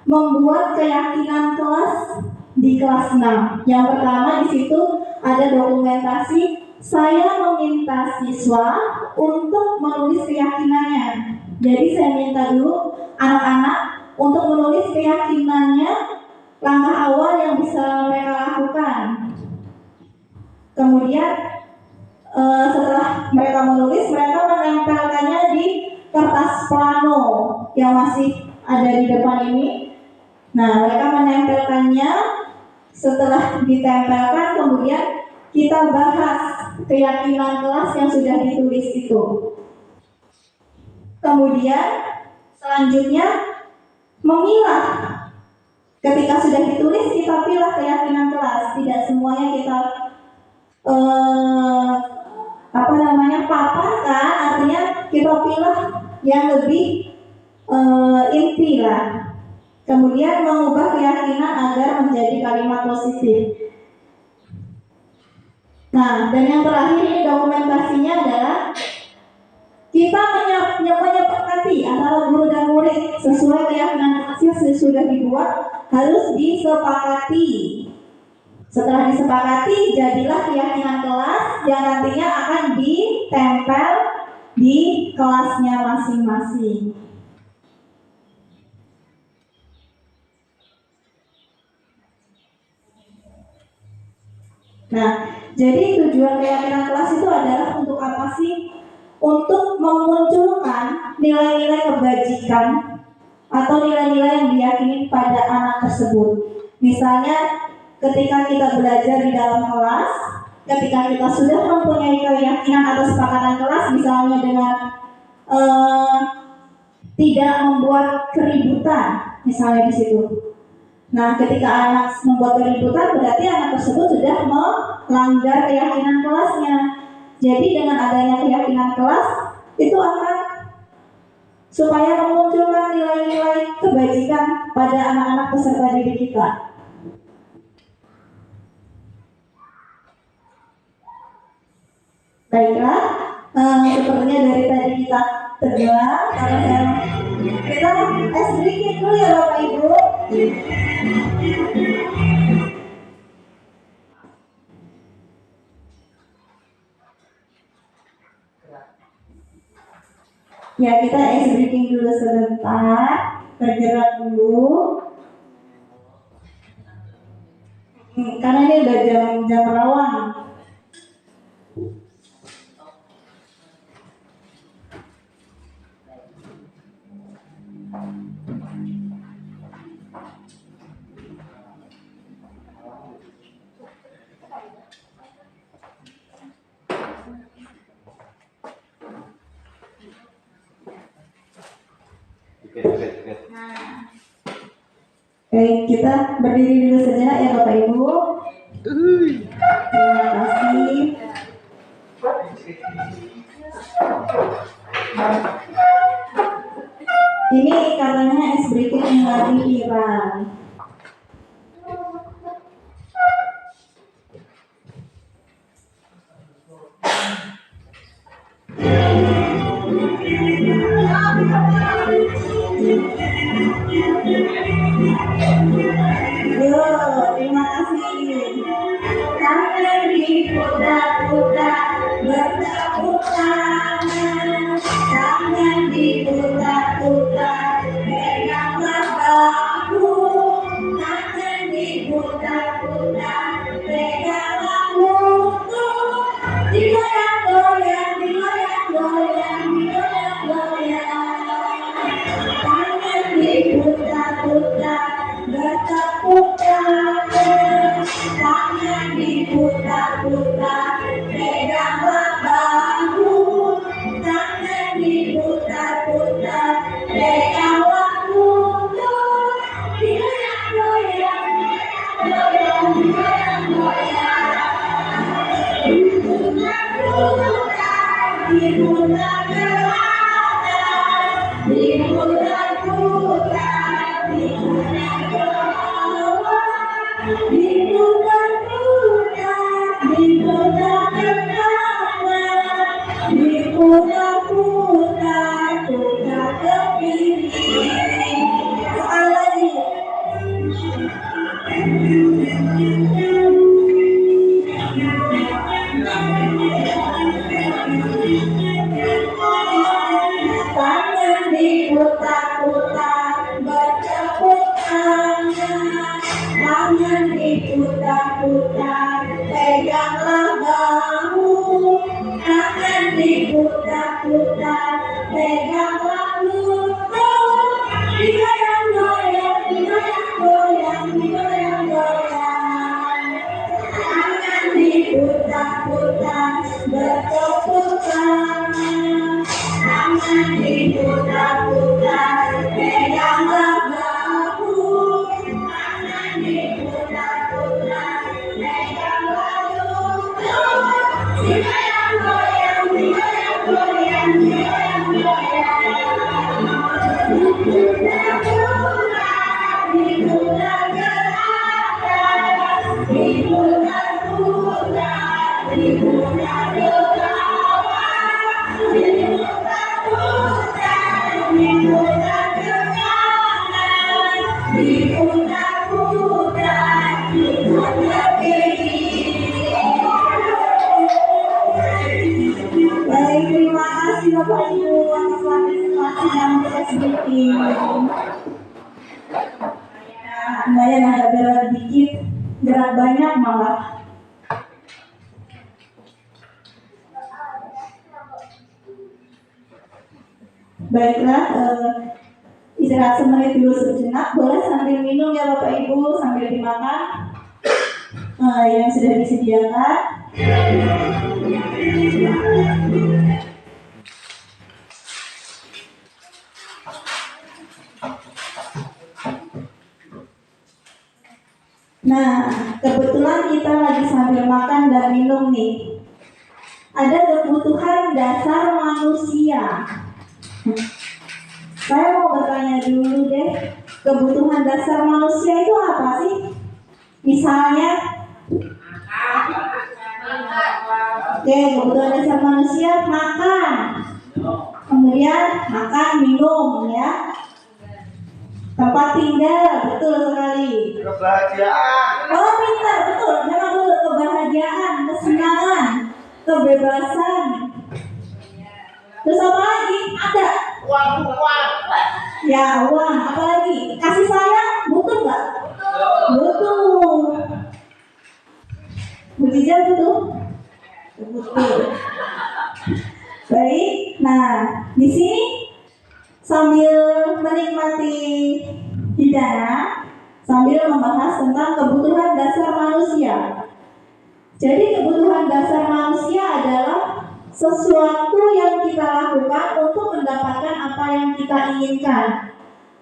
membuat keyakinan kelas di kelas 6. Yang pertama di situ ada dokumentasi. Saya meminta siswa untuk menulis keyakinannya. Jadi saya minta dulu anak-anak untuk menulis keyakinannya, langkah awal yang bisa mereka lakukan. Kemudian setelah mereka menulis, mereka menempelkannya di kertas plano yang masih ada di depan ini. Nah, mereka menempelkannya. Setelah ditempelkan, kemudian kita bahas keyakinan kelas yang sudah ditulis itu. Kemudian selanjutnya memilah. Ketika sudah ditulis, kita pilih keyakinan kelas. Tidak semuanya kita paparkan, artinya kita pilih yang lebih inti lah. Kemudian mengubah keyakinan agar menjadi kalimat positif. Nah, dan yang terakhir ini dokumentasinya adalah kita menyepakati antara guru dan murid sesuai keyakinan kelas yang sudah dibuat harus disepakati. Setelah disepakati, jadilah keyakinan kelas yang nantinya akan ditempel di kelasnya masing-masing. Nah, jadi tujuan keyakinan kelas itu adalah untuk apa sih? Untuk memunculkan nilai-nilai kebajikan atau nilai-nilai yang diyakini pada anak tersebut. Misalnya, ketika kita belajar di dalam kelas, ketika kita sudah mempunyai keyakinan atau kesepakatan kelas, misalnya dengan tidak membuat keributan, misalnya di situ. Nah, ketika anak membuat keributan, berarti anak tersebut sudah melanggar keyakinan kelasnya. Jadi dengan adanya keyakinan kelas, itu akan supaya memunculkan nilai-nilai kebajikan pada anak-anak peserta didik kita. Baiklah, sepertinya dari tadi kita tegang, kita sedikit dulu ya Bapak Ibu. Ya, kita ice breaking dulu sebentar, bergerak dulu. Karena ini udah jam rawan. Baik, kita berdiri dulu sejenak ya Bapak Ibu. Terima kasih. Ini katanya ice breaking yang lagi viral. Yo, terima kasih. Tangan diputar-putar, bertepuk tangan. Tangan diputar-putar, peganglah bahu. Tangan diputar-putar, peganglah lutut. Digoyang-goyang, digoyang-goyang, digoyang-goyang. Tangan diputar-putar, bertepuk tangan. Tangan diputar-putar, peganglah bahu. Tangan diputar-putar, peganglah lutut. Digoyang-goyang, digoyang-goyang, digoyang-goyang. Diputar-putar, diputar ke atas. Diputar-putar, diputar ke bawah. Diputar-putar, diputar ke kanan. Diputar-putar, putar ke kiri. Sekali lagi. Tangan diputar-putar, bertepuk tangan. Tangan diputar-putar, peganglah bahu. Tangan diputar-putar, peganglah lutut. Digoyang-goyang, digoyang-goyang, digoyang-goyang. Tangan diputar-putar, bertepuk tangan. Tangan diputar-putar, peganglah bahu. Tangan diputar-putar, peganglah lutut. Digoyang-goyang, digoyang-goyang, digoyang-goyang. Diputar-putar, diputar ke atas. Diputar-putar, diputar ke bawah. Diputar-putar, diputar ke kanan. Diputar-putar, putar ke kiri. Baik, terima kasih Bapak Ibu atas partisipasi dalam kelas speaking. Lumayan agak gerak dikit, gerak banyak malah. Baiklah, istirahat semenit dulu sejenak. Boleh sambil minum ya Bapak Ibu, sambil dimakan yang sudah disediakan. Nah, kebetulan kita lagi sambil makan dan minum nih. Ada kebutuhan dasar manusia. Saya mau bertanya dulu deh, kebutuhan dasar manusia itu apa sih? Misalnya, kebutuhan dasar manusia makan, kemudian makan, minum, ya. Tempat tinggal, betul sekali. Kebahagiaan. Oh, pintar, betul. Memang betul, kebahagiaan, kesenangan, kebebasan. Terus apa lagi? Ada. Uang. Ya, uang. Apa lagi? Kasih sayang, butuh nggak? Butuh. Mujizat butuh? Butuh. Baik. Nah, di sini sambil menikmati hidangan, sambil membahas tentang kebutuhan dasar manusia. Jadi kebutuhan dasar manusia adalah sesuatu yang kita lakukan untuk mendapatkan apa yang kita inginkan.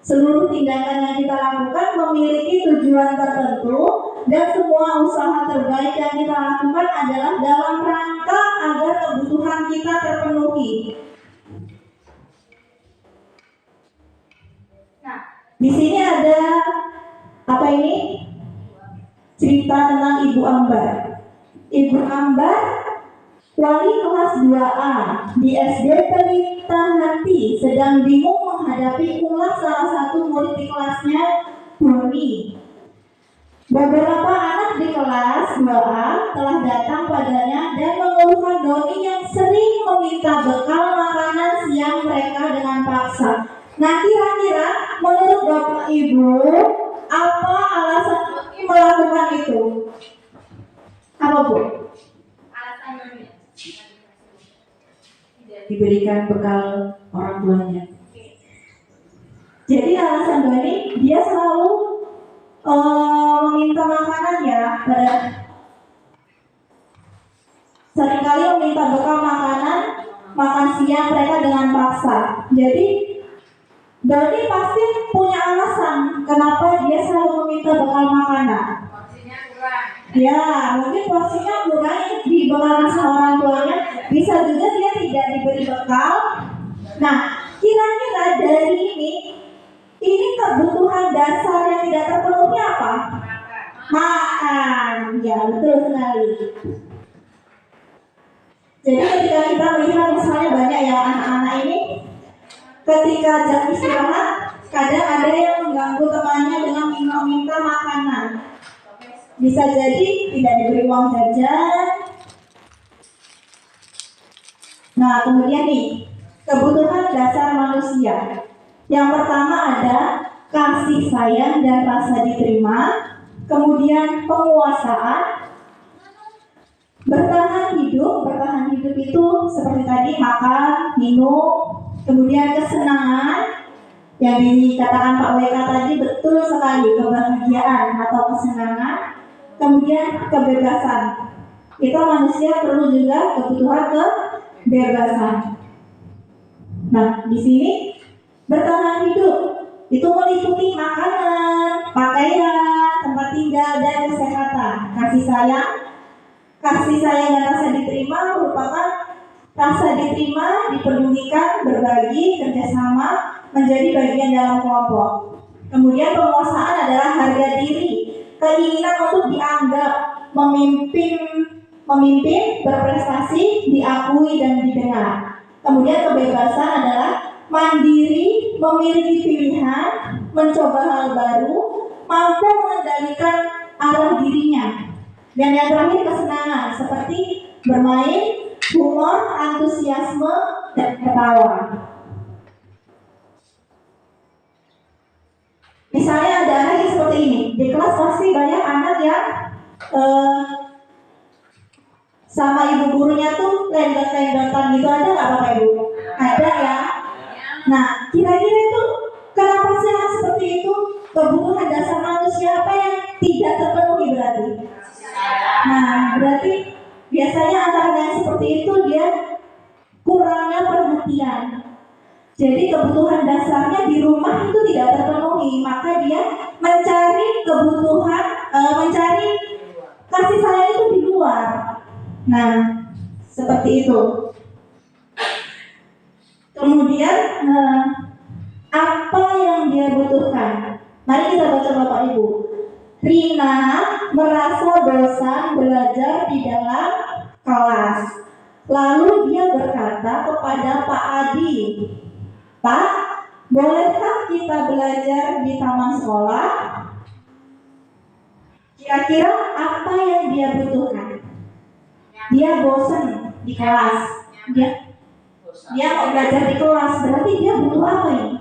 Seluruh tindakan yang kita lakukan memiliki tujuan tertentu, dan semua usaha terbaik yang kita lakukan adalah dalam rangka agar kebutuhan kita terpenuhi. Nah, di sini ada apa ini? Cerita tentang Ibu Ambar. Ibu Ambar wali kelas 2A di SD Pelita Hati sedang bingung menghadapi ulah salah satu murid di kelasnya, Doni. Beberapa anak di kelas 2A telah datang padanya dan mengeluhkan Doni yang sering meminta bekal makanan siang mereka dengan paksa. Nah, kira-kira menurut Bapak Ibu, apa alasan Doni melakukan itu? Apa, Bu? Diberikan bekal orang tuanya. Jadi alasan Doni, dia selalu meminta makanan ya, seringkali meminta bekal makanan makan siang mereka dengan paksa. Jadi Doni pasti punya alasan kenapa dia selalu meminta bekal makanan. Ya, mungkin porsinya kurang dibekalkan sama orang tuanya. Bisa juga dia tidak diberi bekal. Nah, kira-kira dari ini kebutuhan dasar yang tidak terpenuhi apa? Makan. Ya, betul sekali. Jadi ketika kita melihat misalnya banyak ya anak-anak ini, ketika jam istirahat, kadang ada yang mengganggu temannya dengan meminta makanan. Bisa jadi tidak diberi uang jajan. Nah, kemudian nih, kebutuhan dasar manusia. Yang pertama ada kasih sayang dan rasa diterima. Kemudian penguasaan. Bertahan hidup itu seperti tadi makan, minum. Kemudian kesenangan. Yang dikatakan Pak WK tadi betul sekali, kebahagiaan atau kesenangan. Kemudian kebebasan. Kita manusia perlu juga kebutuhan kebebasan. Nah, di sini bertahan hidup itu meliputi makanan, pakaian, tempat tinggal, dan kesehatan. Kasih sayang dan rasa diterima merupakan rasa diterima, dipedulikan, berbagi, kerjasama, menjadi bagian dalam kelompok. Kemudian penguasaan adalah harga diri, keinginan untuk dianggap, memimpin, berprestasi, diakui dan didengar. Kemudian kebebasan adalah mandiri, memiliki pilihan, mencoba hal baru, mampu mengendalikan arah dirinya. Dan yang terakhir kesenangan seperti bermain, humor, antusiasme, dan ketawa. Misalnya ada anak yang seperti ini, di kelas pasti banyak anak yang sama ibu gurunya tuh lenggot-lenggotan gitu, ada nggak Bapak Ibu? Ada ya. Nah, kira-kira itu kenapa sih hal seperti itu? Kebutuhan dasar manusia apa yang tidak terpenuhi berarti? Nah, berarti biasanya anak-anak yang seperti itu dia kurangnya perhatian. Jadi kebutuhan dasarnya di rumah itu tidak terpenuhi, maka dia mencari kebutuhan, mencari kasih sayang itu di luar. Nah, seperti itu. Kemudian apa yang dia butuhkan? Mari kita baca Bapak Ibu. Rina merasa bosan belajar di dalam kelas. Lalu dia berkata kepada Pak Adi, "Pak, bolehkah kita belajar di taman sekolah?" Kira-kira apa yang dia butuhkan? Dia bosan di kelas. Dia mau belajar di kelas, berarti dia butuh apa ini?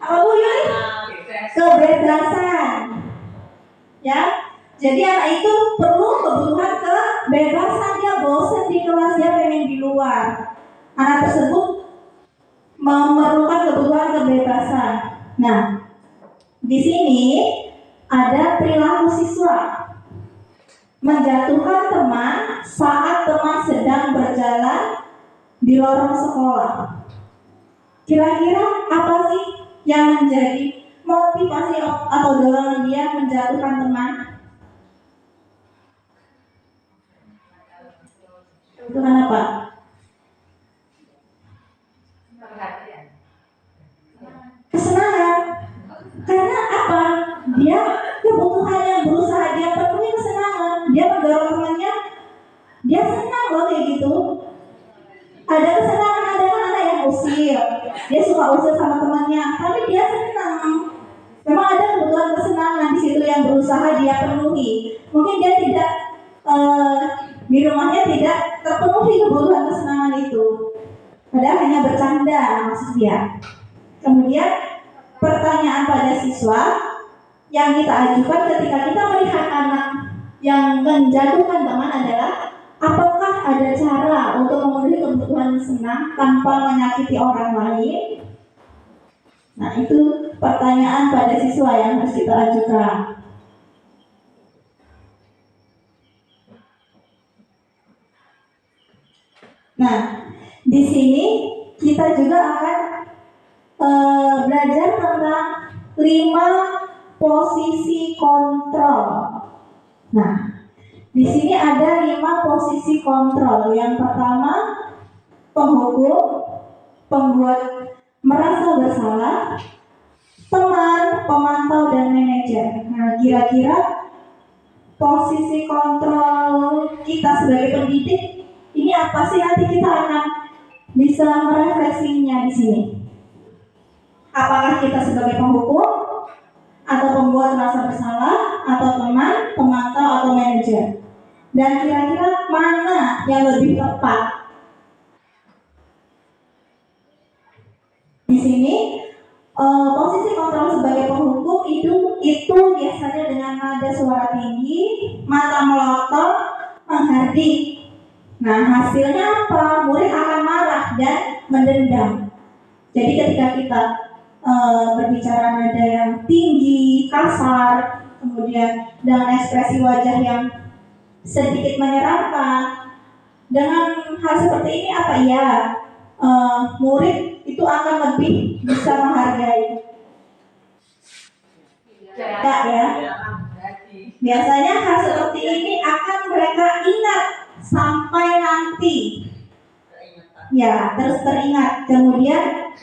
Apa Bu Yuli? Kebebasan. Ya, jadi anak itu perlu kebutuhan kebebasan. Dia bosan di kelas, dia pengen di luar. Anak tersebut memerlukan kebutuhan kebebasan. Nah, di sini ada perilaku siswa menjatuhkan teman saat teman sedang berjalan di lorong sekolah. Kira-kira apa sih yang menjadi motivasi atau dorongan dia menjatuhkan teman? Kebutuhan apa? Kesenangan. Karena apa? Dia kebutuhan yang berusaha dia penuhi kesenangan. Dia mendorong temannya. Dia senang loh kayak gitu. Ada kesenangan, ada kan anak yang usir. Dia suka usir sama temannya, tapi dia senang. Memang ada kebutuhan kesenangan di situ yang berusaha dia penuhi. Mungkin dia tidak di rumahnya tidak terpenuhi kebutuhan kesenangan itu. Padahal hanya bercanda maksud dia. Kemudian pertanyaan pada siswa yang kita ajukan ketika kita melihat anak yang menjatuhkan teman adalah, apakah ada cara untuk memenuhi kebutuhan senang tanpa menyakiti orang lain? Nah, itu pertanyaan pada siswa yang harus kita ajukan. Nah, di sini kita juga akan belajar tentang 5 posisi kontrol. Nah, di sini ada 5 posisi kontrol. Yang pertama, penghukum, pembuat merasa bersalah, teman, pemantau, dan manajer. Nah, kira-kira posisi kontrol kita sebagai pendidik ini apa sih? Nanti kita akan bisa merefleksinya di sini. Apakah kita sebagai penghukum, atau pembuat merasa bersalah, atau teman, pemantau, atau manajer? Dan kira-kira mana yang lebih tepat? Di sini posisi kontrol sebagai penghukum itu biasanya dengan nada suara tinggi, mata melotot, menghardik. Nah, hasilnya apa? Murid akan marah dan mendendam. Jadi ketika kita berbicara nada yang tinggi, kasar, kemudian dengan ekspresi wajah yang sedikit menyeramkan, dengan hal seperti ini apa ya? Murid itu akan lebih bisa menghargai. Tidak ya? Biasanya hal seperti ini akan mereka ingat sampai nanti. Ya, terus teringat. Kemudian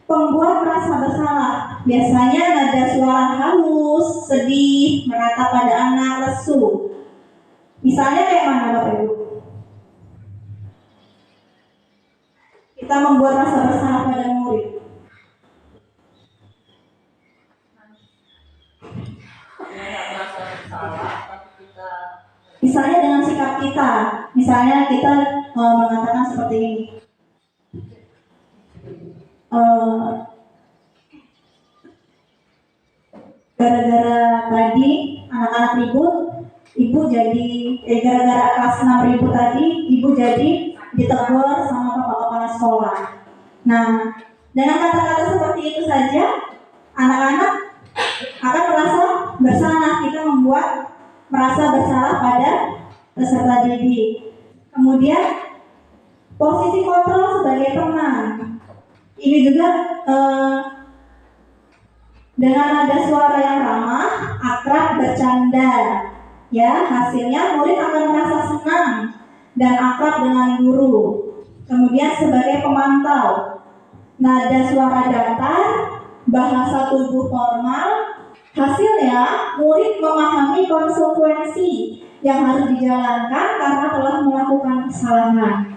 pembuat merasa bersalah. Biasanya nada suara halus, sedih, menatap pada anak, lesu. Misalnya kayak mana Bapak Ibu? Kita membuat rasa bersalah pada murid. Misalnya dengan sikap kita. Misalnya kita mengatakan seperti ini. Gara-gara tadi anak-anak ribut, ibu jadi gara-gara kelas 6 ribut tadi, ibu jadi ditegur sama bapak kepala sekolah. Nah, dengan kata-kata seperti itu saja, anak-anak akan merasa bersalah. Kita merasa bersalah pada peserta didik. Kemudian, posisi kontrol sebagai teman. Ini juga dengan nada suara yang ramah, akrab, bercanda. Ya, hasilnya murid akan merasa senang dan akrab dengan guru. Kemudian sebagai pemantau, nada suara datar, bahasa tubuh formal, hasilnya murid memahami konsekuensi yang harus dijalankan karena telah melakukan kesalahan.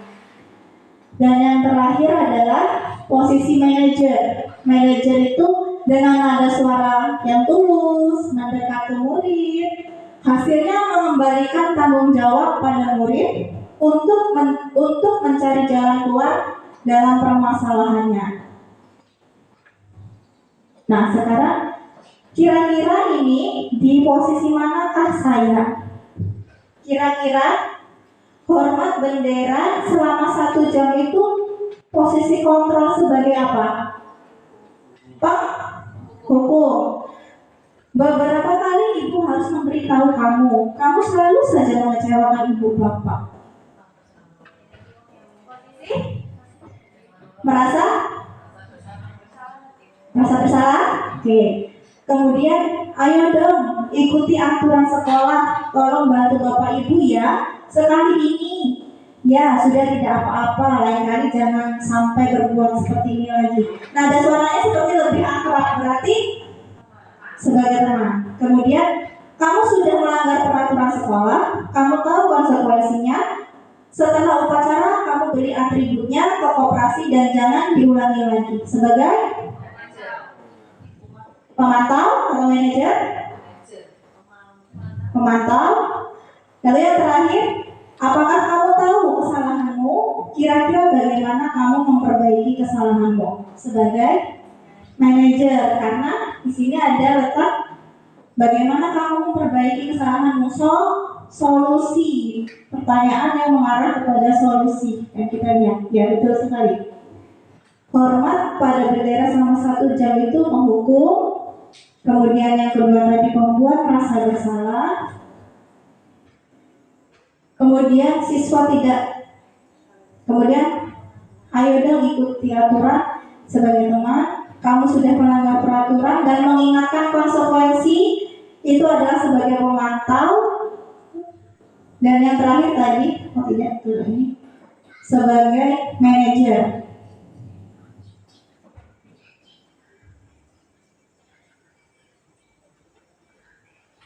Dan yang terakhir adalah posisi manajer. Manajer itu dengan nada suara yang tulus, mendekat ke murid, hasilnya mengembalikan tanggung jawab pada murid untuk mencari jalan keluar dalam permasalahannya. Nah, sekarang kira-kira ini di posisi manakah saya? Kira-kira hormat bendera selama 1 jam itu posisi kontrol sebagai apa? Pak, hukum. Beberapa kali ibu harus memberitahu kamu selalu saja mengecewakan ibu bapak. Merasa bersalah? Oke. Kemudian, ayo dong ikuti aturan sekolah. Tolong bantu bapak ibu ya. Sekali ini, ya sudah tidak apa-apa. Lain kali jangan sampai berbuat seperti ini lagi. Nada suaranya seperti lebih akrab, berarti sebagai teman. Kemudian, kamu sudah melanggar peraturan sekolah. Kamu tahu konsekuensinya. Setelah upacara, kamu beli atributnya ke koperasi dan jangan diulangi lagi. Sebagai pemantau atau manajer? Pemantau. Lalu yang terakhir, apakah kamu tahu kesalahanmu? Kira-kira bagaimana kamu memperbaiki kesalahanmu? Sebagai manajer, karena di sini ada letak bagaimana kamu memperbaiki kesalahanmu. Solusi, pertanyaan yang mengarah kepada solusi yang kita lihat. Ya, betul sekali. Hormat pada bendera selama 1 jam itu menghukum. Kemudian yang kedua tadi membuat merasa bersalah. Kemudian siswa tidak. Kemudian ayo dong ikuti aturan sebagai teman. Kamu sudah melanggar peraturan dan mengingatkan konsekuensi itu adalah sebagai pemantau. Dan yang terakhir tadi, sebagai manajer.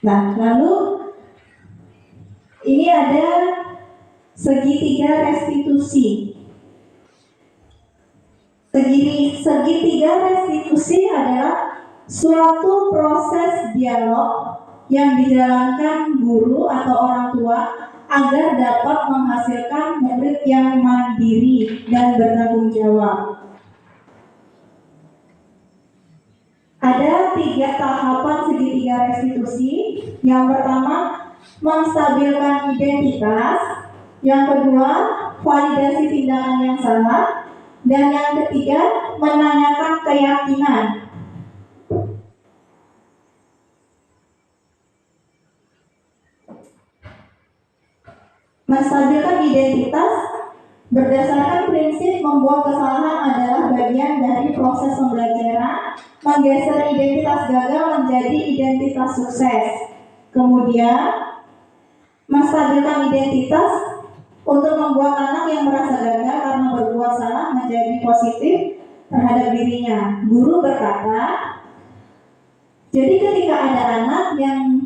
Nah, lalu ini ada segitiga restitusi. Segitiga restitusi adalah suatu proses dialog yang dijalankan guru atau orang tua agar dapat menghasilkan murid yang mandiri dan bertanggung jawab. Ada 3 tahapan segitiga restitusi. Yang pertama, menstabilkan identitas. Yang kedua, validasi tindakan yang salah. Dan yang ketiga, menanyakan keyakinan. Menstabilkan identitas berdasarkan prinsip membuat kesalahan adalah bagian dari proses pembelajaran. Menggeser identitas gagal menjadi identitas sukses. Kemudian, menstabilkan identitas untuk membuat anak yang merasa gagal karena berbuat salah menjadi positif terhadap dirinya. Guru berkata, jadi ketika ada anak yang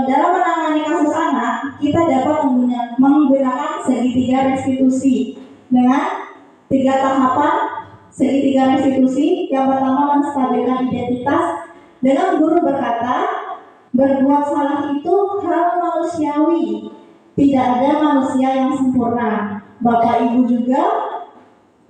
dalam menangani kasus anak, kita dapat menggunakan segitiga restitusi dengan 3 tahapan segitiga restitusi. Yang pertama, menstabilkan identitas dengan guru berkata, berbuat salah itu hal manusiawi, tidak ada manusia yang sempurna. Bapak ibu juga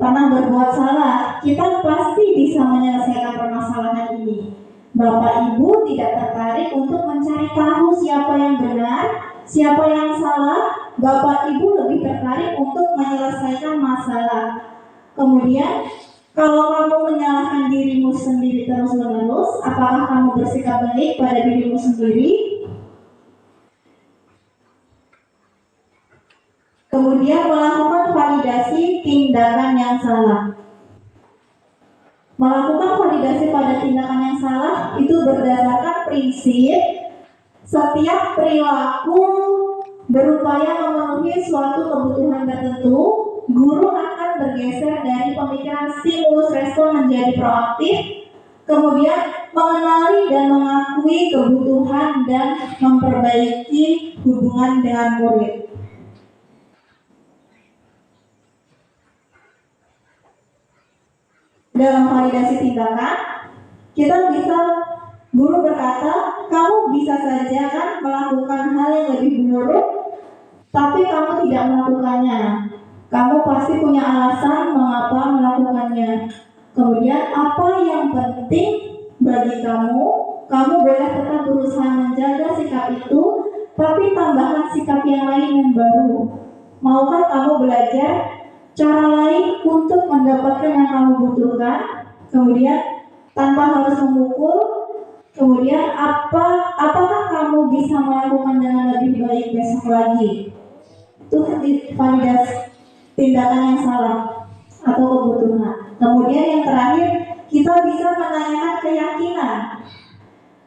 pernah berbuat salah, kita pasti bisa menyelesaikan permasalahan ini. Bapak ibu tidak tertarik untuk mencari tahu siapa yang benar, siapa yang salah. Bapak ibu lebih tertarik untuk menyelesaikan masalah. Kemudian Kalau kamu menyalahkan dirimu sendiri terus-menerus, apakah kamu bersikap baik pada dirimu sendiri? Kemudian melakukan validasi tindakan yang salah. Melakukan validasi pada tindakan yang salah itu berdasarkan prinsip setiap perilaku berupaya memenuhi suatu kebutuhan tertentu, guru akan bergeser dari pemikiran stimulus respon menjadi proaktif, kemudian mengenali dan mengakui kebutuhan dan memperbaiki hubungan dengan murid. Dalam validasi tindakan, kita bisa, guru berkata, kamu bisa saja kan melakukan hal yang lebih buruk, tapi kamu tidak melakukannya. Kamu pasti punya alasan mengapa melakukannya. Kemudian apa yang penting bagi kamu, kamu boleh tetap berusaha menjaga sikap itu, tapi tambahkan sikap yang lain yang baru. Maukah kamu belajar cara lain untuk mendapatkan yang kamu butuhkan? Kemudian tanpa harus memukul. Kemudian apakah kamu bisa melakukan dengan lebih baik besok lagi? Itu validasi tindakan yang salah atau kebutuhan. Kemudian yang terakhir, kita bisa menanyakan keyakinan.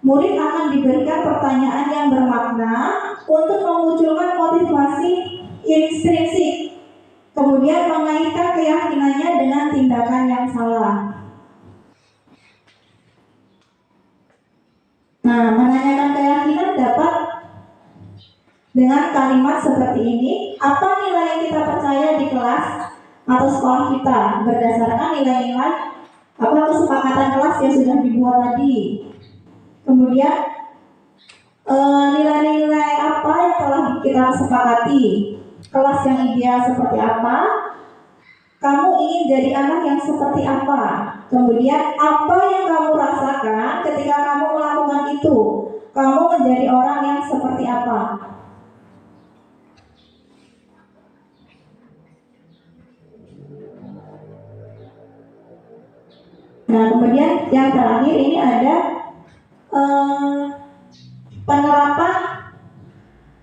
Murid akan diberikan pertanyaan yang bermakna untuk memunculkan motivasi intrinsik. Kemudian mengaitkan keyakinannya dengan tindakan yang salah. Nah, menanyakan keyakinan dapat dengan kalimat seperti ini, apa nilai yang kita percaya di kelas atau sekolah kita berdasarkan nilai-nilai apa kesepakatan kelas yang sudah dibuat tadi. Kemudian nilai-nilai apa yang telah kita sepakati, kelas yang ideal seperti apa, kamu ingin jadi anak yang seperti apa, kemudian apa yang kamu rasakan ketika kamu melakukan itu, kamu menjadi orang yang seperti apa. Nah, kemudian yang terakhir ini ada penerapan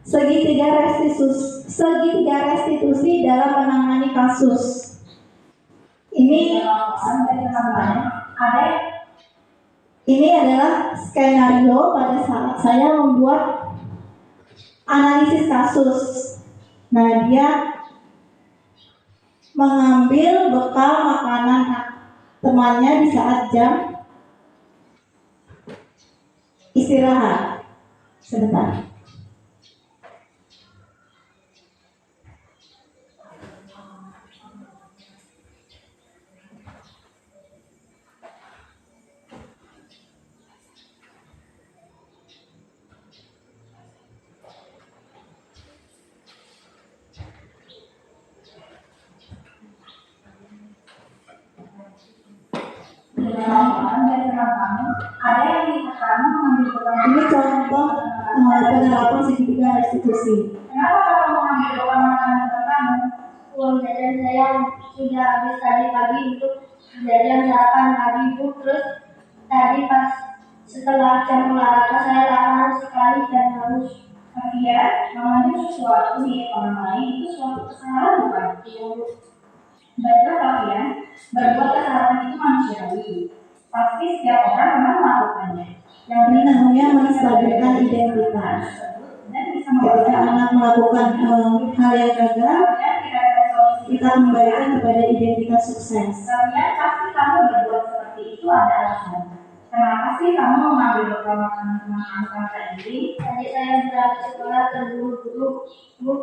segitiga restitusi dalam menangani kasus. Ini adalah skenario pada saat saya membuat analisis kasus. Nah, dia mengambil bekal makanan temannya di saat jam istirahat. Sebentar. Ini contoh penerapan segitiga restitusi. Kenapa kamu mengambil bekal makanan kamu? Uang jajan saya sudah habis tadi pagi untuk jajan sarapan pagi Bu. Terus tadi pas setelah jam olahraga saya lapar sekali dan haus. Akhirnya, mengambil sesuatu milik orang lain itu suatu kesalahan bukan? Baiklah kalian, berbuat kesalahan itu manusiawi. Pasti setiap orang pernah melakukannya. Yang ini namanya menstabilkan identitas. Dan bisa Ketika anak melakukan hal yang gagal, kita kembalikan kepada identitas sukses. Kalian pasti kamu berbuat seperti itu ada alasan. Kenapa sih kamu mengambil bekal makanan teman-teman tadi? Tadi saya berangkat sekolah terburu-buru Bu,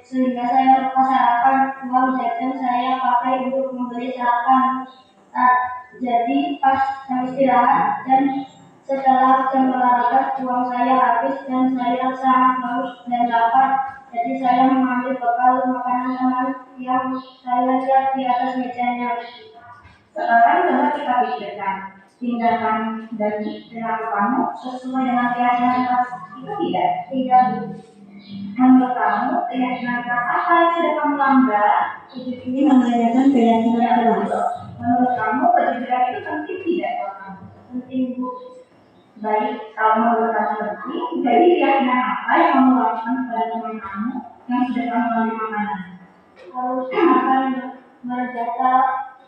sehingga saya lupa sarapan. Uang jajan saya pakai untuk membeli sarapan. Jadi pas jam istirahat dan setelah jam olahraga uang saya habis dan saya sangat haus dan lapar. Jadi saya mengambil bekal makanan teman yang saya lihat di atas mejanya. Sekarang coba kita pikirkan, tindakan dan perilaku kamu sesuai dengan keyakinan kelas itu tidak? Tidak. Menurut kamu, keyakinan kelas apa yang sudah kamu langgar? Ini menanyakan keyakinan kelas. Menurut kamu kejujuran itu penting tidak buat kamu? Penting, Bu. Baik, kalau menurut kamu penting, jadi keyakinan apa yang kamu lakukan kepada teman kamu yang sudah kamu beri makanan? Harus akan berjata,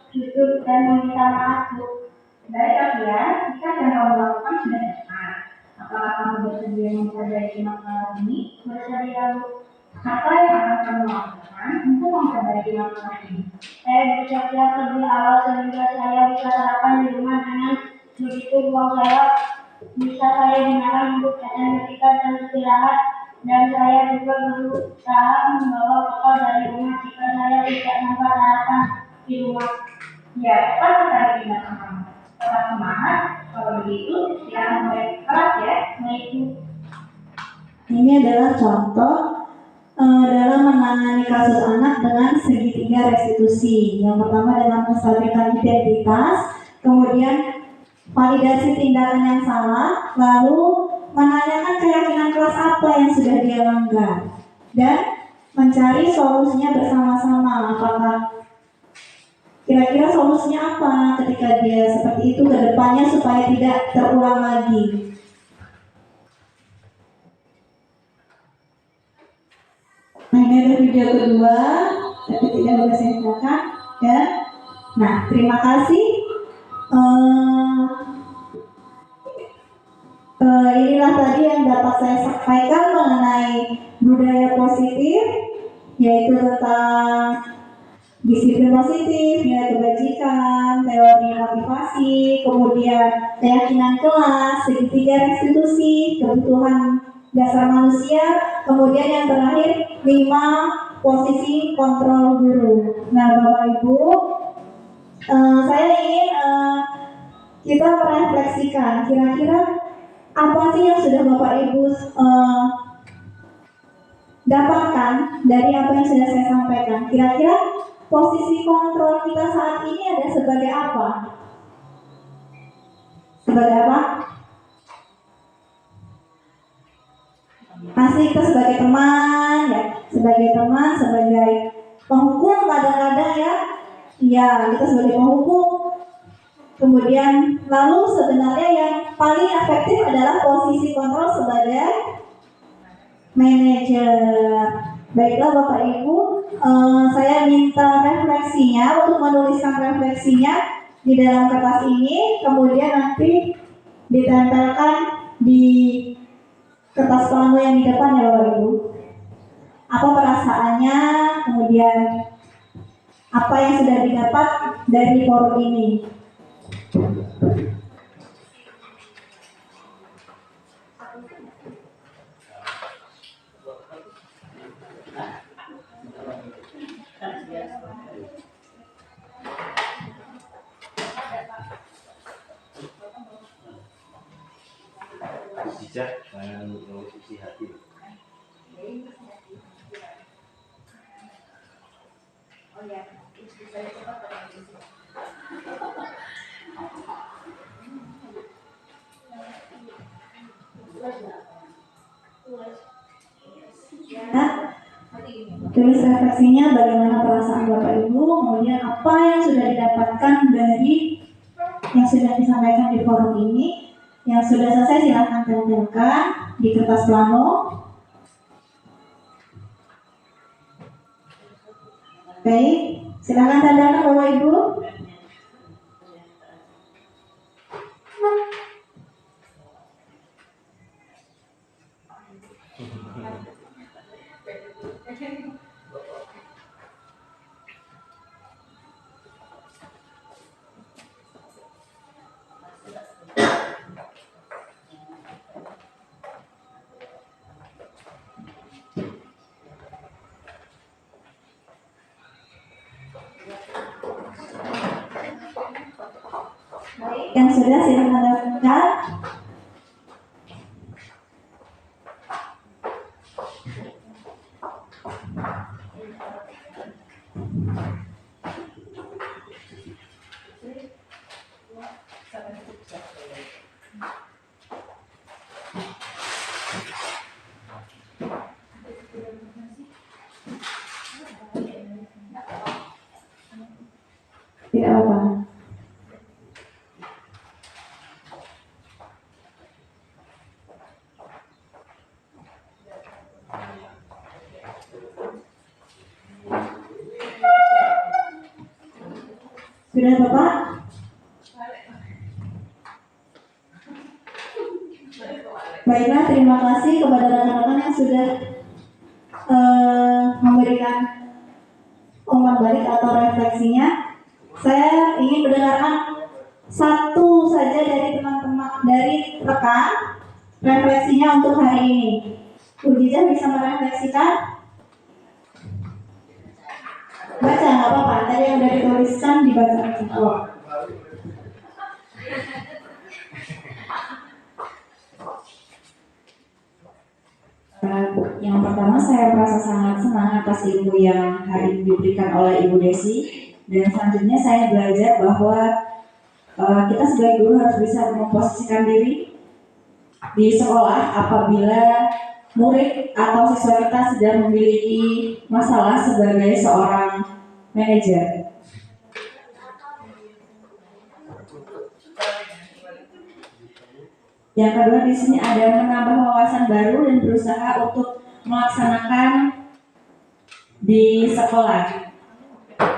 jujur, dan meminta maaf, Bu. Baik, kalian, jika yang kamu lakukan sudah benar, apakah kamu bersedia memperbaiki masalah ini? Bersedia, Bu. Apa yang akan kamu lakukan untuk memperbaiki masalah ini? Saya bersiap-siap lebih awal sehingga saya bisa sarapan di rumah dengan begitu uang saya bisa saya gunakan untuk jajan ketika dan istirahat, dan saya juga berusaha membawa bekal dari rumah jika saya tidak sempat sarapan di rumah. Ya, tetap sekali tindakan kamu. Tetap semangat. Kalau begitu, silakan mulai kelas ya. Baik, Bu. Ini adalah contoh dalam menangani kasus anak dengan segitiga restitusi. Yang pertama dengan menstabilkan identitas, kemudian validasi tindakan yang salah, lalu menanyakan keyakinan kelas apa yang sudah dia langgar, dan mencari solusinya bersama-sama. Apakah kira-kira solusinya apa ketika dia seperti itu ke depannya supaya tidak terulang lagi. Nah, ini ada video kedua, tapi tidak boleh saya silakan. Ya. Nah, terima kasih. Inilah tadi yang dapat saya sampaikan mengenai budaya positif, yaitu tentang disiplin positif, nilai kebajikan, teori motivasi, kemudian keyakinan kelas, segitiga restitusi, kebutuhan dasar manusia, kemudian yang terakhir 5 posisi kontrol guru. Nah, Bapak Ibu, saya ingin kita merefleksikan kira-kira apa sih yang sudah Bapak Ibu dapatkan dari apa yang sudah saya sampaikan. Kira-kira posisi kontrol kita saat ini ada sebagai apa? Sebagai apa? Masih kita sebagai teman, ya, sebagai teman, sebagai penghukum kadang-kadang ya. Iya, kita sebagai penghukum. Kemudian lalu sebenarnya yang paling efektif adalah posisi kontrol sebagai manajer. Baiklah Bapak Ibu, saya minta refleksinya untuk menuliskan refleksinya di dalam kertas ini, kemudian nanti ditempelkan di kertas plano yang di depan ya Bapak Ibu. Apa perasaannya, kemudian apa yang sudah didapat dari forum ini. Bijak dengan isi hati. Nah, tulis refleksinya bagaimana perasaan Bapak Ibu, kemudian apa yang sudah didapatkan dari yang sudah disampaikan di forum ini. Yang sudah selesai silahkan tempelkan di kertas plano. Baik, silahkan tandakan Bapak Ibu. Yang sudah silahkan lakukan. Tidak apa. Sudah Bapak? Baiklah, terima kasih kepada rekan-rekan yang sudah memberikan umpan balik atau refleksinya. Saya ingin mendengarkan satu saja dari teman-teman, dari rekan, refleksinya untuk hari ini. Ujizah bisa merefleksikan? Baca, nggak apa-apa. Tadi yang udah dituliskan dibaca aja. Yang pertama, saya merasa sangat senang atas ilmu yang hari ini diberikan oleh Ibu Desi, dan selanjutnya saya belajar bahwa kita sebagai guru harus bisa memposisikan diri di sekolah apabila murid atau siswa kita sedang memiliki masalah sebagai seorang manajer. Yang kedua, di sini ada menambah wawasan baru dan berusaha untuk melaksanakan di sekolah.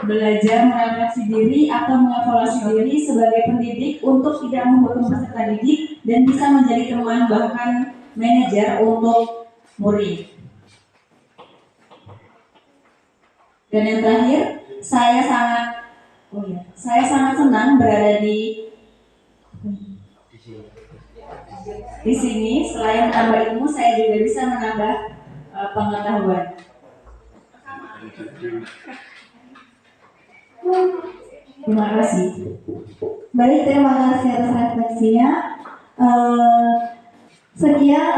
Belajar merefleksi diri atau mengevaluasi diri sebagai pendidik untuk tidak menghukum peserta didik dan bisa menjadi teman bahkan manajer untuk murid. Dan yang terakhir, saya sangat senang berada di sini. Selain menambah ilmu, saya juga bisa menambah pengetahuan. Terima kasih. Baik, terima kasih atas refleksinya. Sekian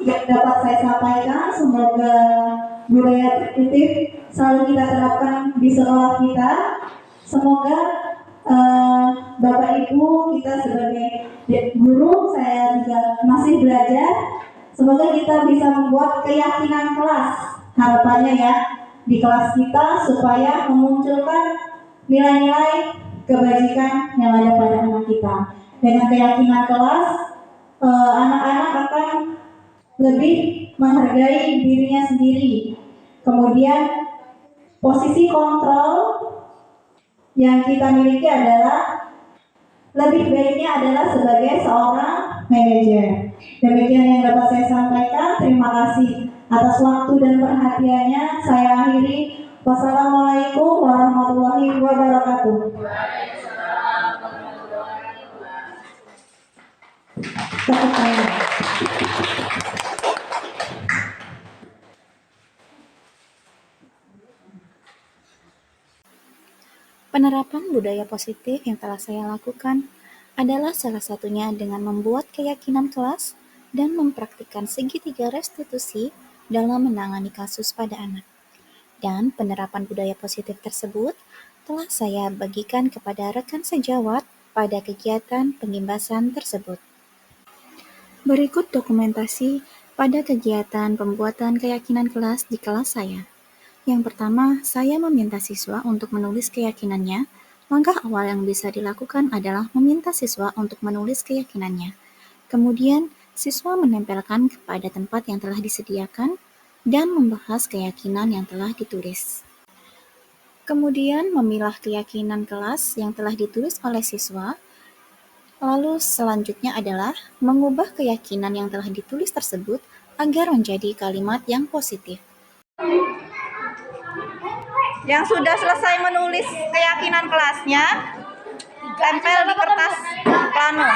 yang dapat saya sampaikan. Semoga budaya tertib selalu kita terapkan di sekolah kita. Semoga Bapak Ibu kita sebagai guru, saya juga masih belajar. Semoga kita bisa membuat keyakinan kelas, harapannya ya, di kelas kita supaya memunculkan nilai-nilai kebajikan yang ada pada anak kita. Dengan keyakinan kelas, anak-anak akan lebih menghargai dirinya sendiri. Kemudian posisi kontrol yang kita miliki adalah lebih baiknya adalah sebagai seorang manajer. Demikian yang dapat saya sampaikan. Terima kasih atas waktu dan perhatiannya. Saya akhiri. Wassalamualaikum warahmatullahi wabarakatuh. Tepuk tangan. Penerapan budaya positif yang telah saya lakukan adalah salah satunya dengan membuat keyakinan kelas dan mempraktikkan segitiga restitusi dalam menangani kasus pada anak. Dan penerapan budaya positif tersebut telah saya bagikan kepada rekan sejawat pada kegiatan pengimbasan tersebut. Berikut dokumentasi pada kegiatan pembuatan keyakinan kelas di kelas saya. Yang pertama, saya meminta siswa untuk menulis keyakinannya. Langkah awal yang bisa dilakukan adalah meminta siswa untuk menulis keyakinannya. Kemudian, siswa menempelkan kepada tempat yang telah disediakan dan membahas keyakinan yang telah ditulis. Kemudian, memilah keyakinan kelas yang telah ditulis oleh siswa. Lalu selanjutnya adalah mengubah keyakinan yang telah ditulis tersebut agar menjadi kalimat yang positif. Yang sudah selesai menulis keyakinan kelasnya, tempel di kertas plano.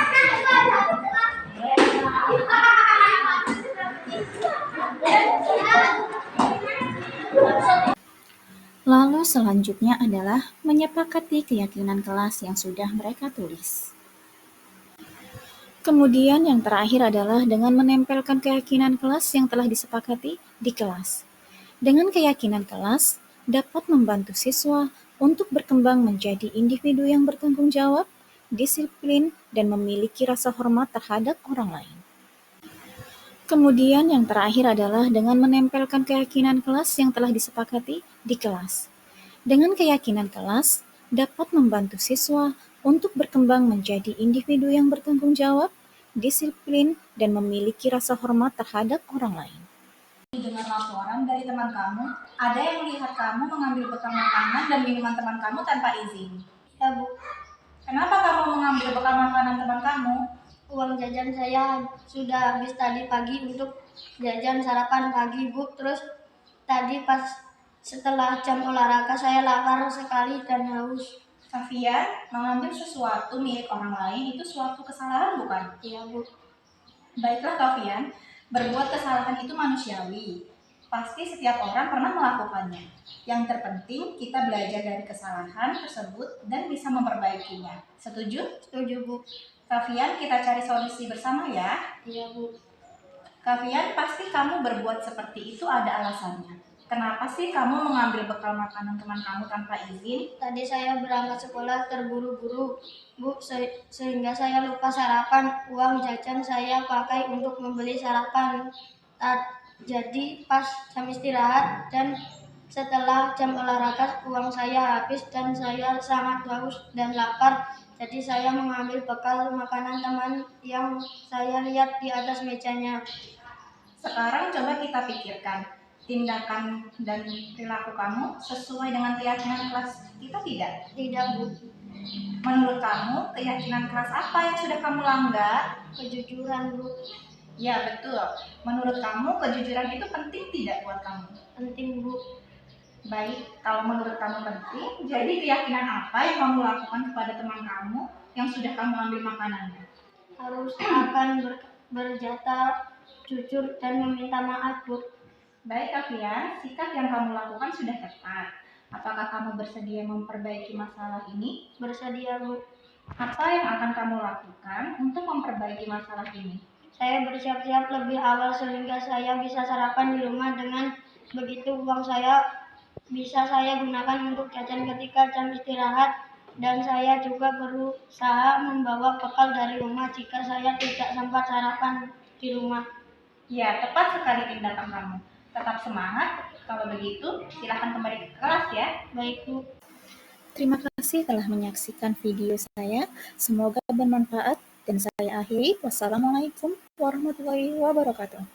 Lalu selanjutnya adalah menyepakati keyakinan kelas yang sudah mereka tulis. Kemudian yang terakhir adalah dengan menempelkan keyakinan kelas yang telah disepakati di kelas. Dengan keyakinan kelas dapat membantu siswa untuk berkembang menjadi individu yang bertanggung jawab, disiplin, dan memiliki rasa hormat terhadap orang lain. Kemudian yang terakhir adalah dengan menempelkan keyakinan kelas yang telah disepakati di kelas. Dengan keyakinan kelas dapat membantu siswa untuk berkembang menjadi individu yang bertanggung jawab, disiplin, dan memiliki rasa hormat terhadap orang lain. Dengan laporan dari teman kamu, ada yang melihat kamu mengambil bekal makanan dan minuman teman kamu tanpa izin. Ya, Bu. Kenapa kamu mengambil bekal makanan teman kamu? Uang jajan saya sudah habis tadi pagi untuk jajan sarapan pagi, Bu. Terus tadi pas setelah jam olahraga saya lapar sekali dan haus. Safian, mengambil sesuatu milik orang lain itu suatu kesalahan bukan? Iya, Bu. Baiklah Kavian, berbuat kesalahan itu manusiawi. Pasti setiap orang pernah melakukannya. Yang terpenting kita belajar dari kesalahan tersebut dan bisa memperbaikinya. Setuju? Setuju, Bu. Kavian, kita cari solusi bersama ya. Iya, Bu. Kavian, pasti kamu berbuat seperti itu ada alasannya. Kenapa sih kamu mengambil bekal makanan teman kamu tanpa izin? Tadi saya berangkat sekolah terburu-buru, Bu, sehingga saya lupa sarapan. Uang jajan saya pakai untuk membeli sarapan. Jadi pas jam istirahat dan setelah jam olahraga uang saya habis dan saya sangat haus dan lapar. Jadi saya mengambil bekal makanan teman yang saya lihat di atas mejanya. Sekarang coba kita pikirkan, tindakan dan perilaku kamu sesuai dengan keyakinan kelas kita tidak? Tidak, Bu. Menurut kamu, keyakinan kelas apa yang sudah kamu langgar? Kejujuran, Bu. Ya, betul. Menurut kamu, kejujuran itu penting tidak buat kamu? Penting, Bu. Baik, kalau menurut kamu penting, jadi keyakinan apa yang kamu lakukan kepada teman kamu yang sudah kamu ambil makanannya? Harus akan berjata jujur dan meminta maaf, Bu. Baik, Kavian, sikap yang kamu lakukan sudah tepat. Apakah kamu bersedia memperbaiki masalah ini? Bersedia, Bu. Apa yang akan kamu lakukan untuk memperbaiki masalah ini? Saya bersiap-siap lebih awal sehingga saya bisa sarapan di rumah. Dengan begitu uang saya bisa saya gunakan untuk jajan ketika jam istirahat. Dan saya juga berusaha membawa bekal dari rumah jika saya tidak sempat sarapan di rumah. Ya, tepat sekali tindakan kamu. Tetap semangat. Kalau begitu, silakan kembali ke kelas ya. Baik, Bu. Terima kasih telah menyaksikan video saya. Semoga bermanfaat dan saya akhiri. Wassalamualaikum warahmatullahi wabarakatuh.